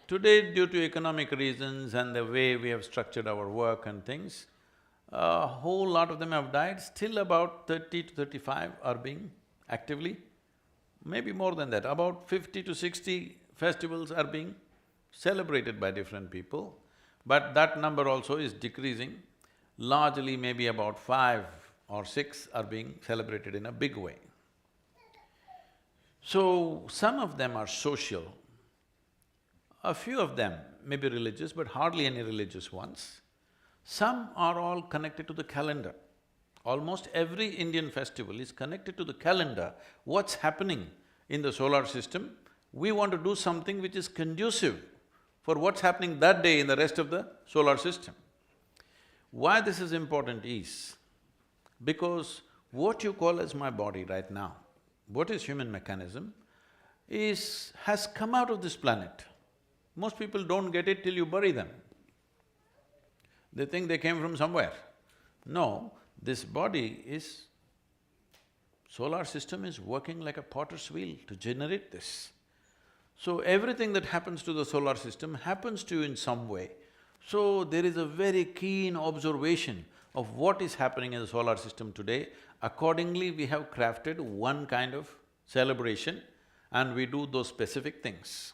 Today, due to economic reasons and the way we have structured our work and things, a whole lot of them have died, still about 30 to 35 are being actively, maybe more than that, about 50 to 60 festivals are being celebrated by different people, but that number also is decreasing. Largely maybe about 5 or 6 are being celebrated in a big way. So, some of them are social, a few of them may be religious, but hardly any religious ones. Some are all connected to the calendar. Almost every Indian festival is connected to the calendar. What's happening in the solar system? We want to do something which is conducive for what's happening that day in the rest of the solar system. Why this is important is because what you call as my body right now, what is human mechanism, has come out of this planet. Most people don't get it till you bury them. They think they came from somewhere. No, this body is… solar system is working like a potter's wheel to generate this. So everything that happens to the solar system happens to you in some way. So there is a very keen observation of what is happening in the solar system today. Accordingly, we have crafted one kind of celebration and we do those specific things.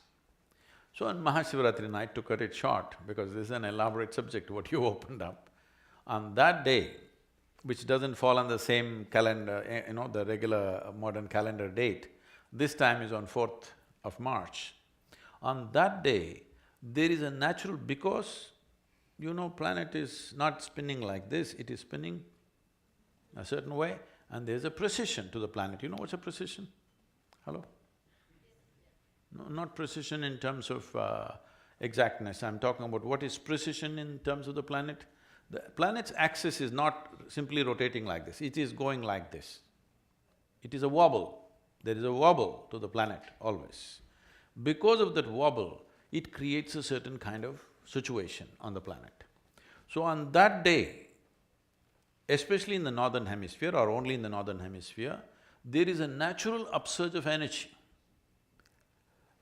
So on Mahashivratri night, to cut it short, because this is an elaborate subject what you opened up, on that day, which doesn't fall on the same calendar, the regular modern calendar date, this time is on 4th of March. On that day, there is a natural… because planet is not spinning like this, it is spinning a certain way and there's a precision to the planet. You know what's a precision? Hello? No, not precision in terms of exactness, I'm talking about what is precision in terms of the planet. The planet's axis is not simply rotating like this, it is going like this. It is a wobble, there is a wobble to the planet always. Because of that wobble, it creates a certain kind of situation on the planet. So on that day, especially in the northern hemisphere or only in the northern hemisphere, there is a natural upsurge of energy.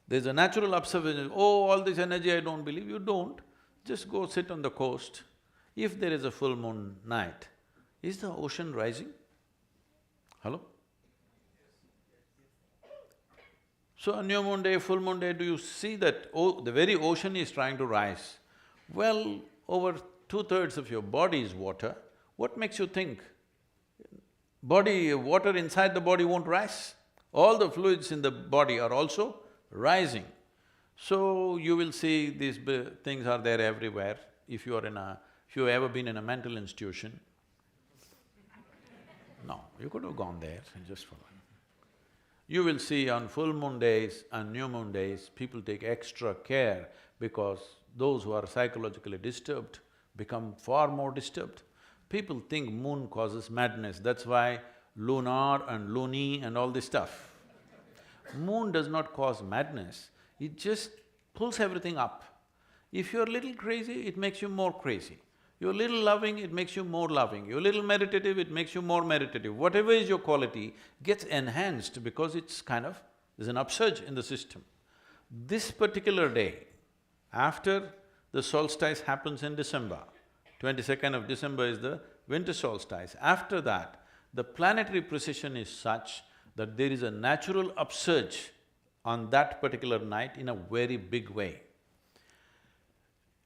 There's a natural upsurge, oh, all this energy I don't believe, you don't. Just go sit on the coast. If there is a full moon night, is the ocean rising? Hello? So on new moon day, full moon day, do you see that, oh, the very ocean is trying to rise? Well, over 2/3 of your body is water, what makes you think water inside the body won't rise? All the fluids in the body are also rising. So you will see these things are there everywhere. If you've ever been in a mental institution, no, you could have gone there just for… You will see on full moon days and new moon days, people take extra care because those who are psychologically disturbed become far more disturbed. People think moon causes madness, that's why lunar and loony and all this stuff. Moon does not cause madness, it just pulls everything up. If you're a little crazy, it makes you more crazy. You're a little loving, it makes you more loving. You're a little meditative, it makes you more meditative. Whatever is your quality gets enhanced because it's there's an upsurge in the system. This particular day, after the solstice happens in December, 22nd of December is the winter solstice. After that, the planetary precision is such that there is a natural upsurge on that particular night in a very big way.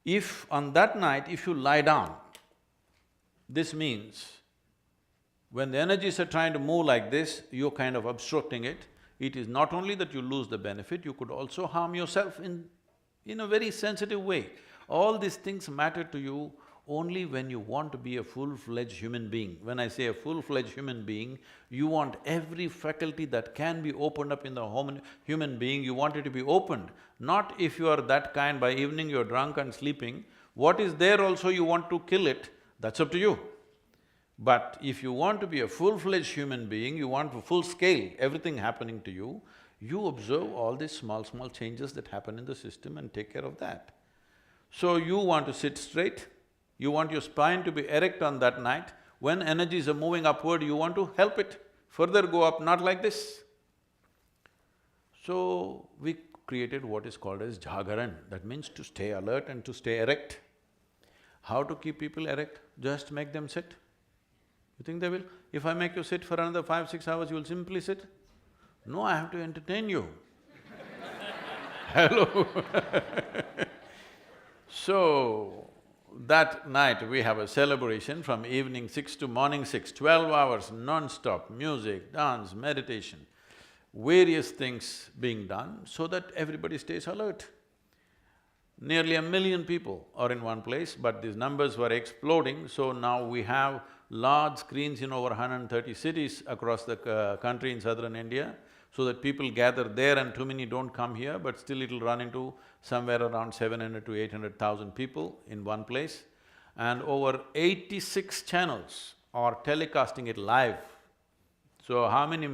If on that night, if you lie down, this means when the energies are trying to move like this, you're kind of obstructing it. It is not only that you lose the benefit, you could also harm yourself in a very sensitive way. All these things matter to you only when you want to be a full-fledged human being. When I say a full-fledged human being, you want every faculty that can be opened up in the human being, you want it to be opened. Not if you are that kind, by evening you're drunk and sleeping, what is there also you want to kill it, that's up to you. But if you want to be a full-fledged human being, you want full scale, everything happening to you, You observe all these small changes that happen in the system and take care of that. So you want to sit straight, you want your spine to be erect on that night. When energies are moving upward, you want to help it further go up, not like this. So we created what is called as jagaran, that means to stay alert and to stay erect. How to keep people erect? Just make them sit. You think they will? If I make you sit for another 5–6 hours, you will simply sit? No, I have to entertain you. Hello So, that night we have a celebration from evening 6 to morning 6, 12 hours non-stop, music, dance, meditation, various things being done so that everybody stays alert. Nearly 1 million people are in one place, but these numbers were exploding, so now we have large screens in over 130 cities across the country in southern India, so that people gather there and too many don't come here, but still it'll run into somewhere around 700 to 800,000 people in one place. And over 86 channels are telecasting it live. So how many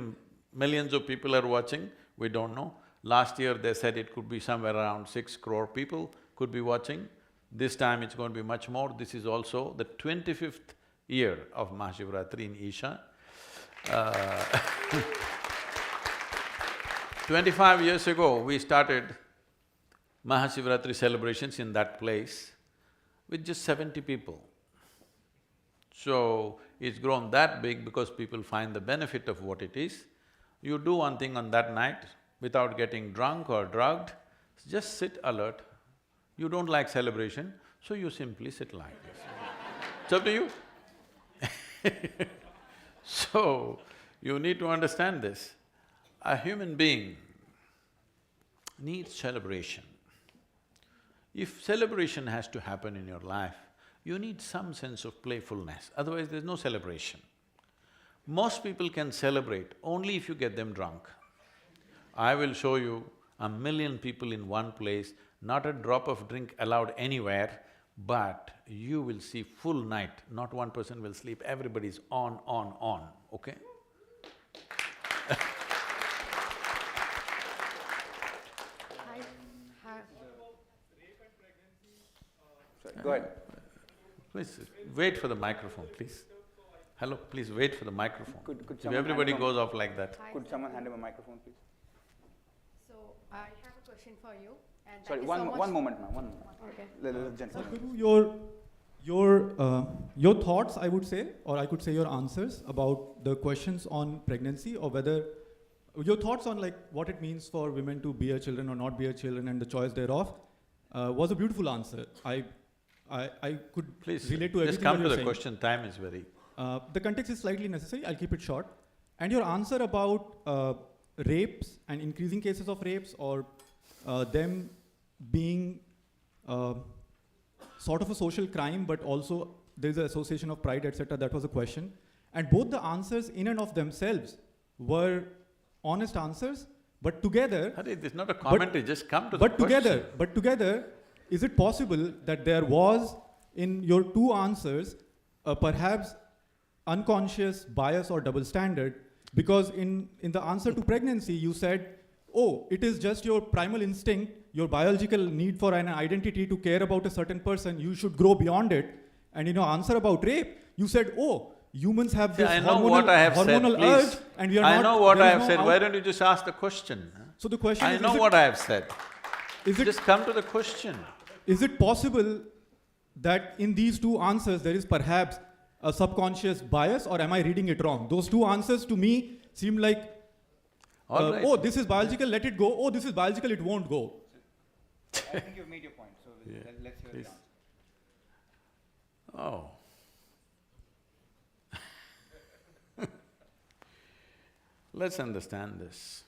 millions of people are watching, we don't know. Last year they said it could be somewhere around 6 crore people could be watching. This time it's going to be much more. This is also the 25th year of Mahashivratri in Isha. 25 years ago, we started Mahashivratri celebrations in that place with just 70 people. So, it's grown that big because people find the benefit of what it is. You do one thing on that night without getting drunk or drugged, just sit alert. You don't like celebration, so you simply sit like this. It's up to you. So, you need to understand this. A human being needs celebration. If celebration has to happen in your life, you need some sense of playfulness, otherwise there's no celebration. Most people can celebrate only if you get them drunk. I will show you 1 million people in one place, not a drop of drink allowed anywhere, but you will see full night, not one person will sleep, everybody's on, okay? Sorry, go ahead. Please, wait for the microphone, please. Hello, please wait for the microphone. Could If someone everybody hand him goes off like that. Could someone hand him a microphone, please? So, I have a question for you, and Sorry, thank you so much. one moment, ma'am, one moment. Okay. Gentlemen. Sadhguru, your thoughts, I would say, or I could say your answers about the questions on pregnancy, or whether your thoughts on like what it means for women to bear children or not bear children and the choice thereof was a beautiful answer. I could Please, relate to everything just come that to you're the saying. question, time is very… The context is slightly necessary, I'll keep it short. And your answer about rapes and increasing cases of rapes, or them being sort of a social crime, but also there's an association of pride, etc., that was a question. And both the answers in and of themselves were honest answers, but together… Hare, this is not a commentary, just come to the question. But together, is it possible that there was, in your two answers, perhaps unconscious bias or double standard? Because in the answer to pregnancy, you said, oh, it is just your primal instinct, your biological need for an identity to care about a certain person, you should grow beyond it. And in your answer about rape, you said, oh, humans have this I know what I have said, hormonal please. urge, and we are not… I know what there I is have no said, out- why don't you just ask the question? So the question I is, know what I have said. is it Just come to the question. Is it possible that in these two answers there is perhaps a subconscious bias, or am I reading it wrong? Those two answers to me seem like, All right. oh, this is biological, let it go. Oh, this is biological, it won't go. I think you've made your point, so Yeah, let's hear please. the answer. Oh. Let's understand this.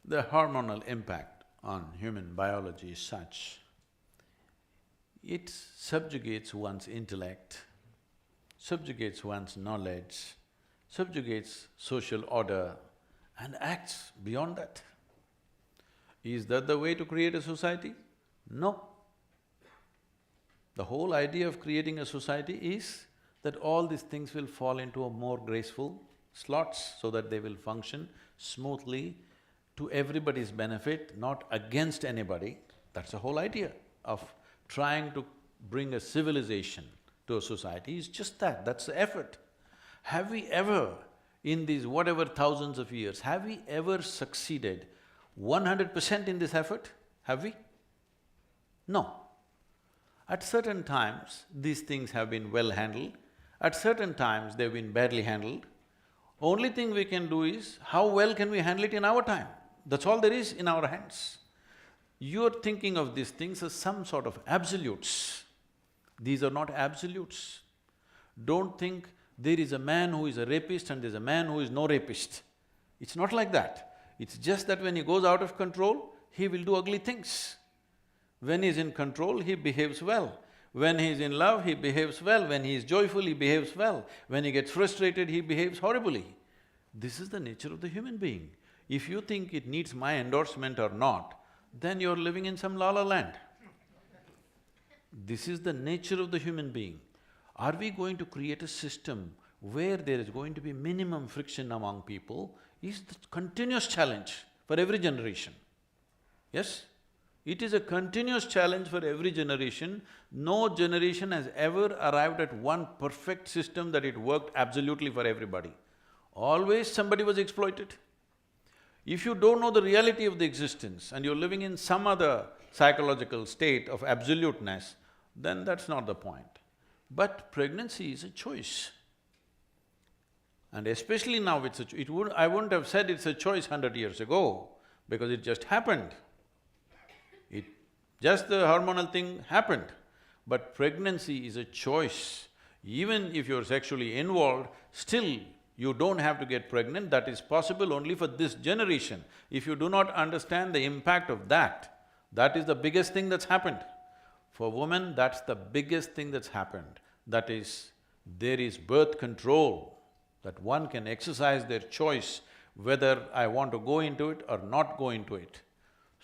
The hormonal impact on human biology is such, it subjugates one's intellect, subjugates one's knowledge, subjugates social order and acts beyond that. Is that the way to create a society? No. The whole idea of creating a society is that all these things will fall into a more graceful slots so that they will function smoothly to everybody's benefit, not against anybody. That's the whole idea of trying to bring a civilization to a society, is just that, that's the effort. Have we ever, in these whatever thousands of years, have we ever succeeded 100% in this effort? Have we? No. At certain times, these things have been well handled, at certain times they've been badly handled. Only thing we can do is, how well can we handle it in our time? That's all there is in our hands. You're thinking of these things as some sort of absolutes. These are not absolutes. Don't think there is a man who is a rapist and there's a man who is no rapist. It's not like that. It's just that when he goes out of control, he will do ugly things. When he's in control, he behaves well. When he's in love, he behaves well. When he is joyful, he behaves well. When he gets frustrated, he behaves horribly. This is the nature of the human being. If you think it needs my endorsement or not, then you're living in some la-la land. This is the nature of the human being. Are we going to create a system where there is going to be minimum friction among people is the continuous challenge for every generation. Yes? It is a continuous challenge for every generation. No generation has ever arrived at one perfect system that it worked absolutely for everybody. Always somebody was exploited. If you don't know the reality of the existence and you're living in some other psychological state of absoluteness, then that's not the point. But pregnancy is a choice. And especially now it's a… I wouldn't have said it's a choice 100 years ago, because it just happened. Just the hormonal thing happened. But pregnancy is a choice. Even if you're sexually involved, still you don't have to get pregnant, that is possible only for this generation. If you do not understand the impact of that, that is the biggest thing that's happened. For women, that's the biggest thing that's happened. That is, there is birth control, that one can exercise their choice whether I want to go into it or not go into it.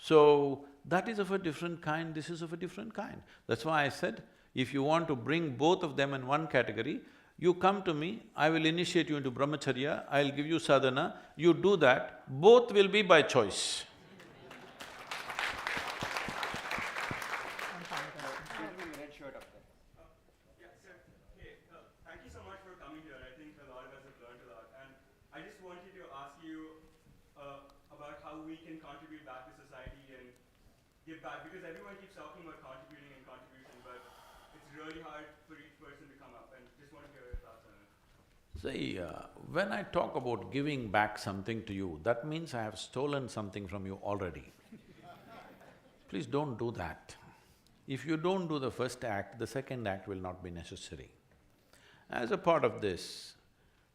So, that is of a different kind, this is of a different kind. That's why I said, if you want to bring both of them in one category, you come to me, I will initiate you into brahmacharya, I'll give you sadhana, you do that, both will be by choice. Thank you so much for coming here. I think a lot of us have learned a lot. And I just wanted to ask you about how we can contribute back to society and give back, because everyone keeps talking about contributing and contribution, but it's really hard for each person to come up, and just want to hear your thoughts on it. See, when I talk about giving back something to you, that means I have stolen something from you already. Please don't do that. If you don't do the first act, the second act will not be necessary. As a part of this,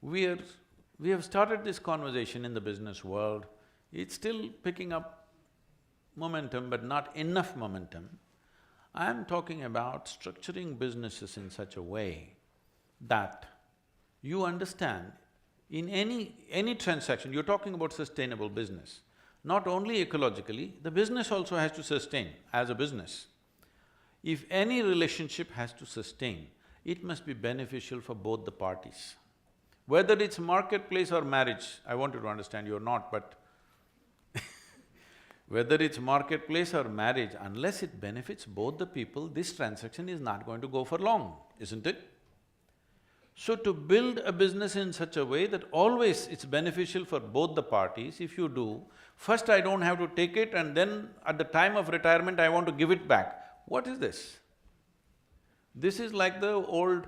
we have started this conversation in the business world. It's still picking up momentum, but not enough momentum. I am talking about structuring businesses in such a way that you understand, in any transaction, you're talking about sustainable business. Not only ecologically, the business also has to sustain as a business. If any relationship has to sustain, it must be beneficial for both the parties. Whether it's marketplace or marriage, I want you to understand, you're not, but whether it's marketplace or marriage, unless it benefits both the people, this transaction is not going to go for long, isn't it? So to build a business in such a way that always it's beneficial for both the parties, if you do, first I don't have to take it and then at the time of retirement I want to give it back. What is this? This is like the old,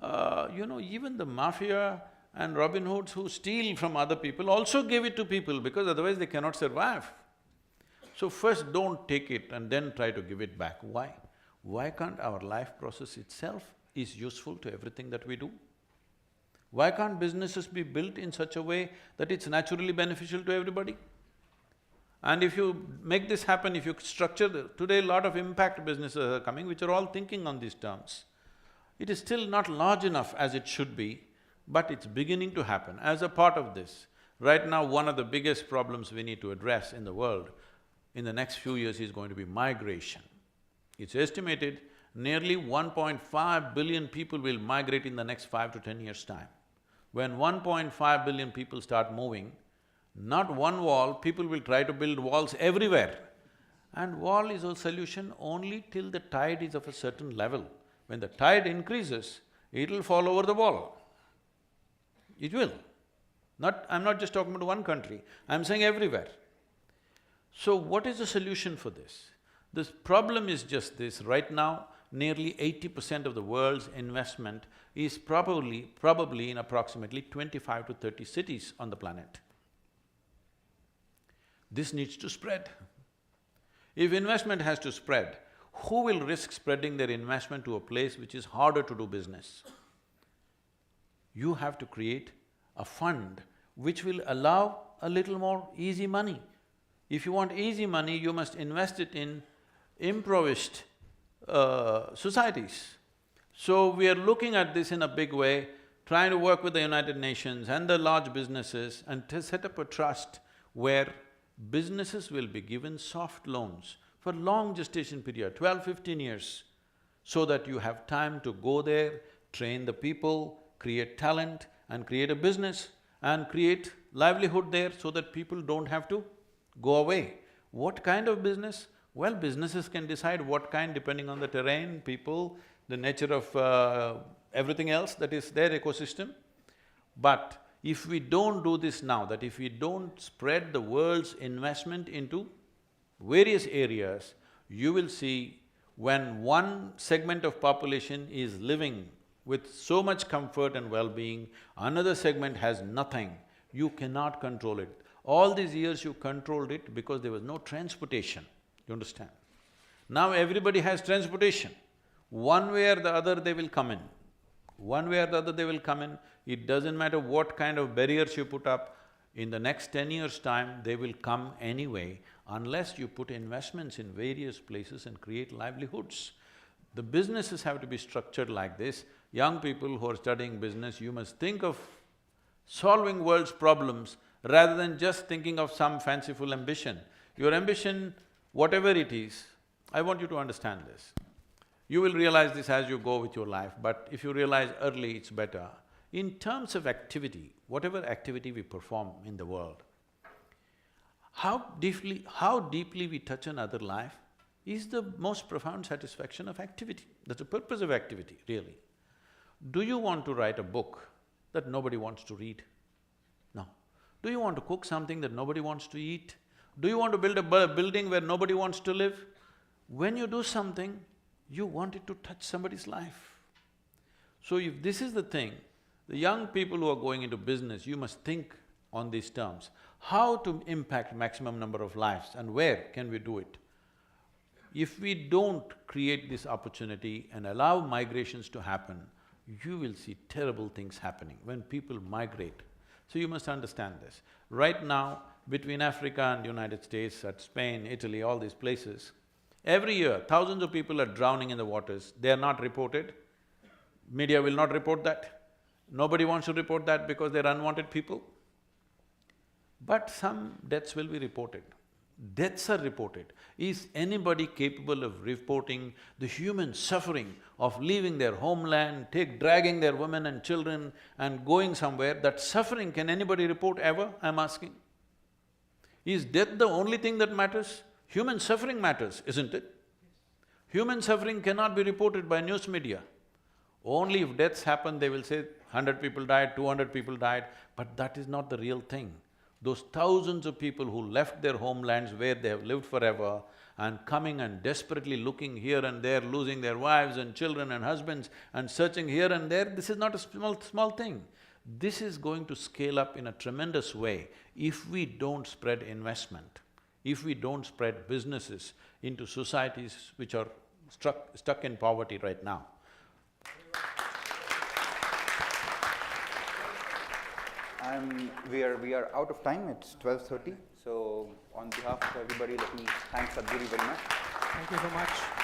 even the mafia and Robin Hoods who steal from other people also give it to people because otherwise they cannot survive. So first don't take it and then try to give it back. Why? Why can't our life process itself is useful to everything that we do? Why can't businesses be built in such a way that it's naturally beneficial to everybody? And if you make this happen, if you structure… Today a lot of impact businesses are coming which are all thinking on these terms. It is still not large enough as it should be, but it's beginning to happen. As a part of this, right now one of the biggest problems we need to address in the world in the next few years is going to be migration. It's estimated nearly 1.5 billion people will migrate in the next 5 to 10 years' time. When 1.5 billion people start moving, not one wall, people will try to build walls everywhere. And wall is a solution only till the tide is of a certain level. When the tide increases, it'll fall over the wall. It will. I'm not just talking about one country, I'm saying everywhere. So what is the solution for this? This problem is just this, right now, nearly 80% of the world's investment is probably in approximately 25 to 30 cities on the planet. This needs to spread. If investment has to spread, who will risk spreading their investment to a place which is harder to do business? You have to create a fund which will allow a little more easy money. If you want easy money, you must invest it in impoverished societies. So we are looking at this in a big way, trying to work with the United Nations and the large businesses and to set up a trust where businesses will be given soft loans for long gestation period, 12, 15 years, so that you have time to go there, train the people, create talent and create a business and create livelihood there so that people don't have to go away. What kind of business? Well, businesses can decide what kind depending on the terrain, people, the nature of everything else that is their ecosystem. But if we don't do this now, that if we don't spread the world's investment into various areas, you will see when one segment of population is living with so much comfort and well-being, another segment has nothing, you cannot control it. All these years you controlled it because there was no transportation, you understand? Now everybody has transportation. One way or the other they will come in. One way or the other they will come in. It doesn't matter what kind of barriers you put up, in the next 10 years' time, they will come anyway, unless you put investments in various places and create livelihoods. The businesses have to be structured like this. Young people who are studying business, you must think of solving world's problems rather than just thinking of some fanciful ambition. Your ambition, whatever it is, I want you to understand this. You will realize this as you go with your life, but if you realize early, it's better. In terms of activity, whatever activity we perform in the world, how deeply we touch another life is the most profound satisfaction of activity. That's the purpose of activity, really. Do you want to write a book that nobody wants to read? No. Do you want to cook something that nobody wants to eat? Do you want to build a building where nobody wants to live? When you do something, you want it to touch somebody's life. So if this is the thing, the young people who are going into business, you must think on these terms. How to impact maximum number of lives and where can we do it? If we don't create this opportunity and allow migrations to happen, you will see terrible things happening when people migrate. So you must understand this. Right now, between Africa and United States, at Spain, Italy, all these places, every year, thousands of people are drowning in the waters. They are not reported. Media will not report that. Nobody wants to report that because they're unwanted people. But some deaths will be reported. Deaths are reported. Is anybody capable of reporting the human suffering of leaving their homeland, dragging their women and children and going somewhere? That suffering, can anybody report ever, I'm asking? Is death the only thing that matters? Human suffering matters, isn't it? Human suffering cannot be reported by news media. Only if deaths happen, they will say 100 people died, 200 people died, but that is not the real thing. Those thousands of people who left their homelands where they have lived forever and coming and desperately looking here and there, losing their wives and children and husbands and searching here and there, this is not a small thing. This is going to scale up in a tremendous way if we don't spread investment, if we don't spread businesses into societies which are stuck in poverty right now. We are out of time, it's 12:30. So on behalf of everybody, let me thank Sadhguru very much. Thank you so much.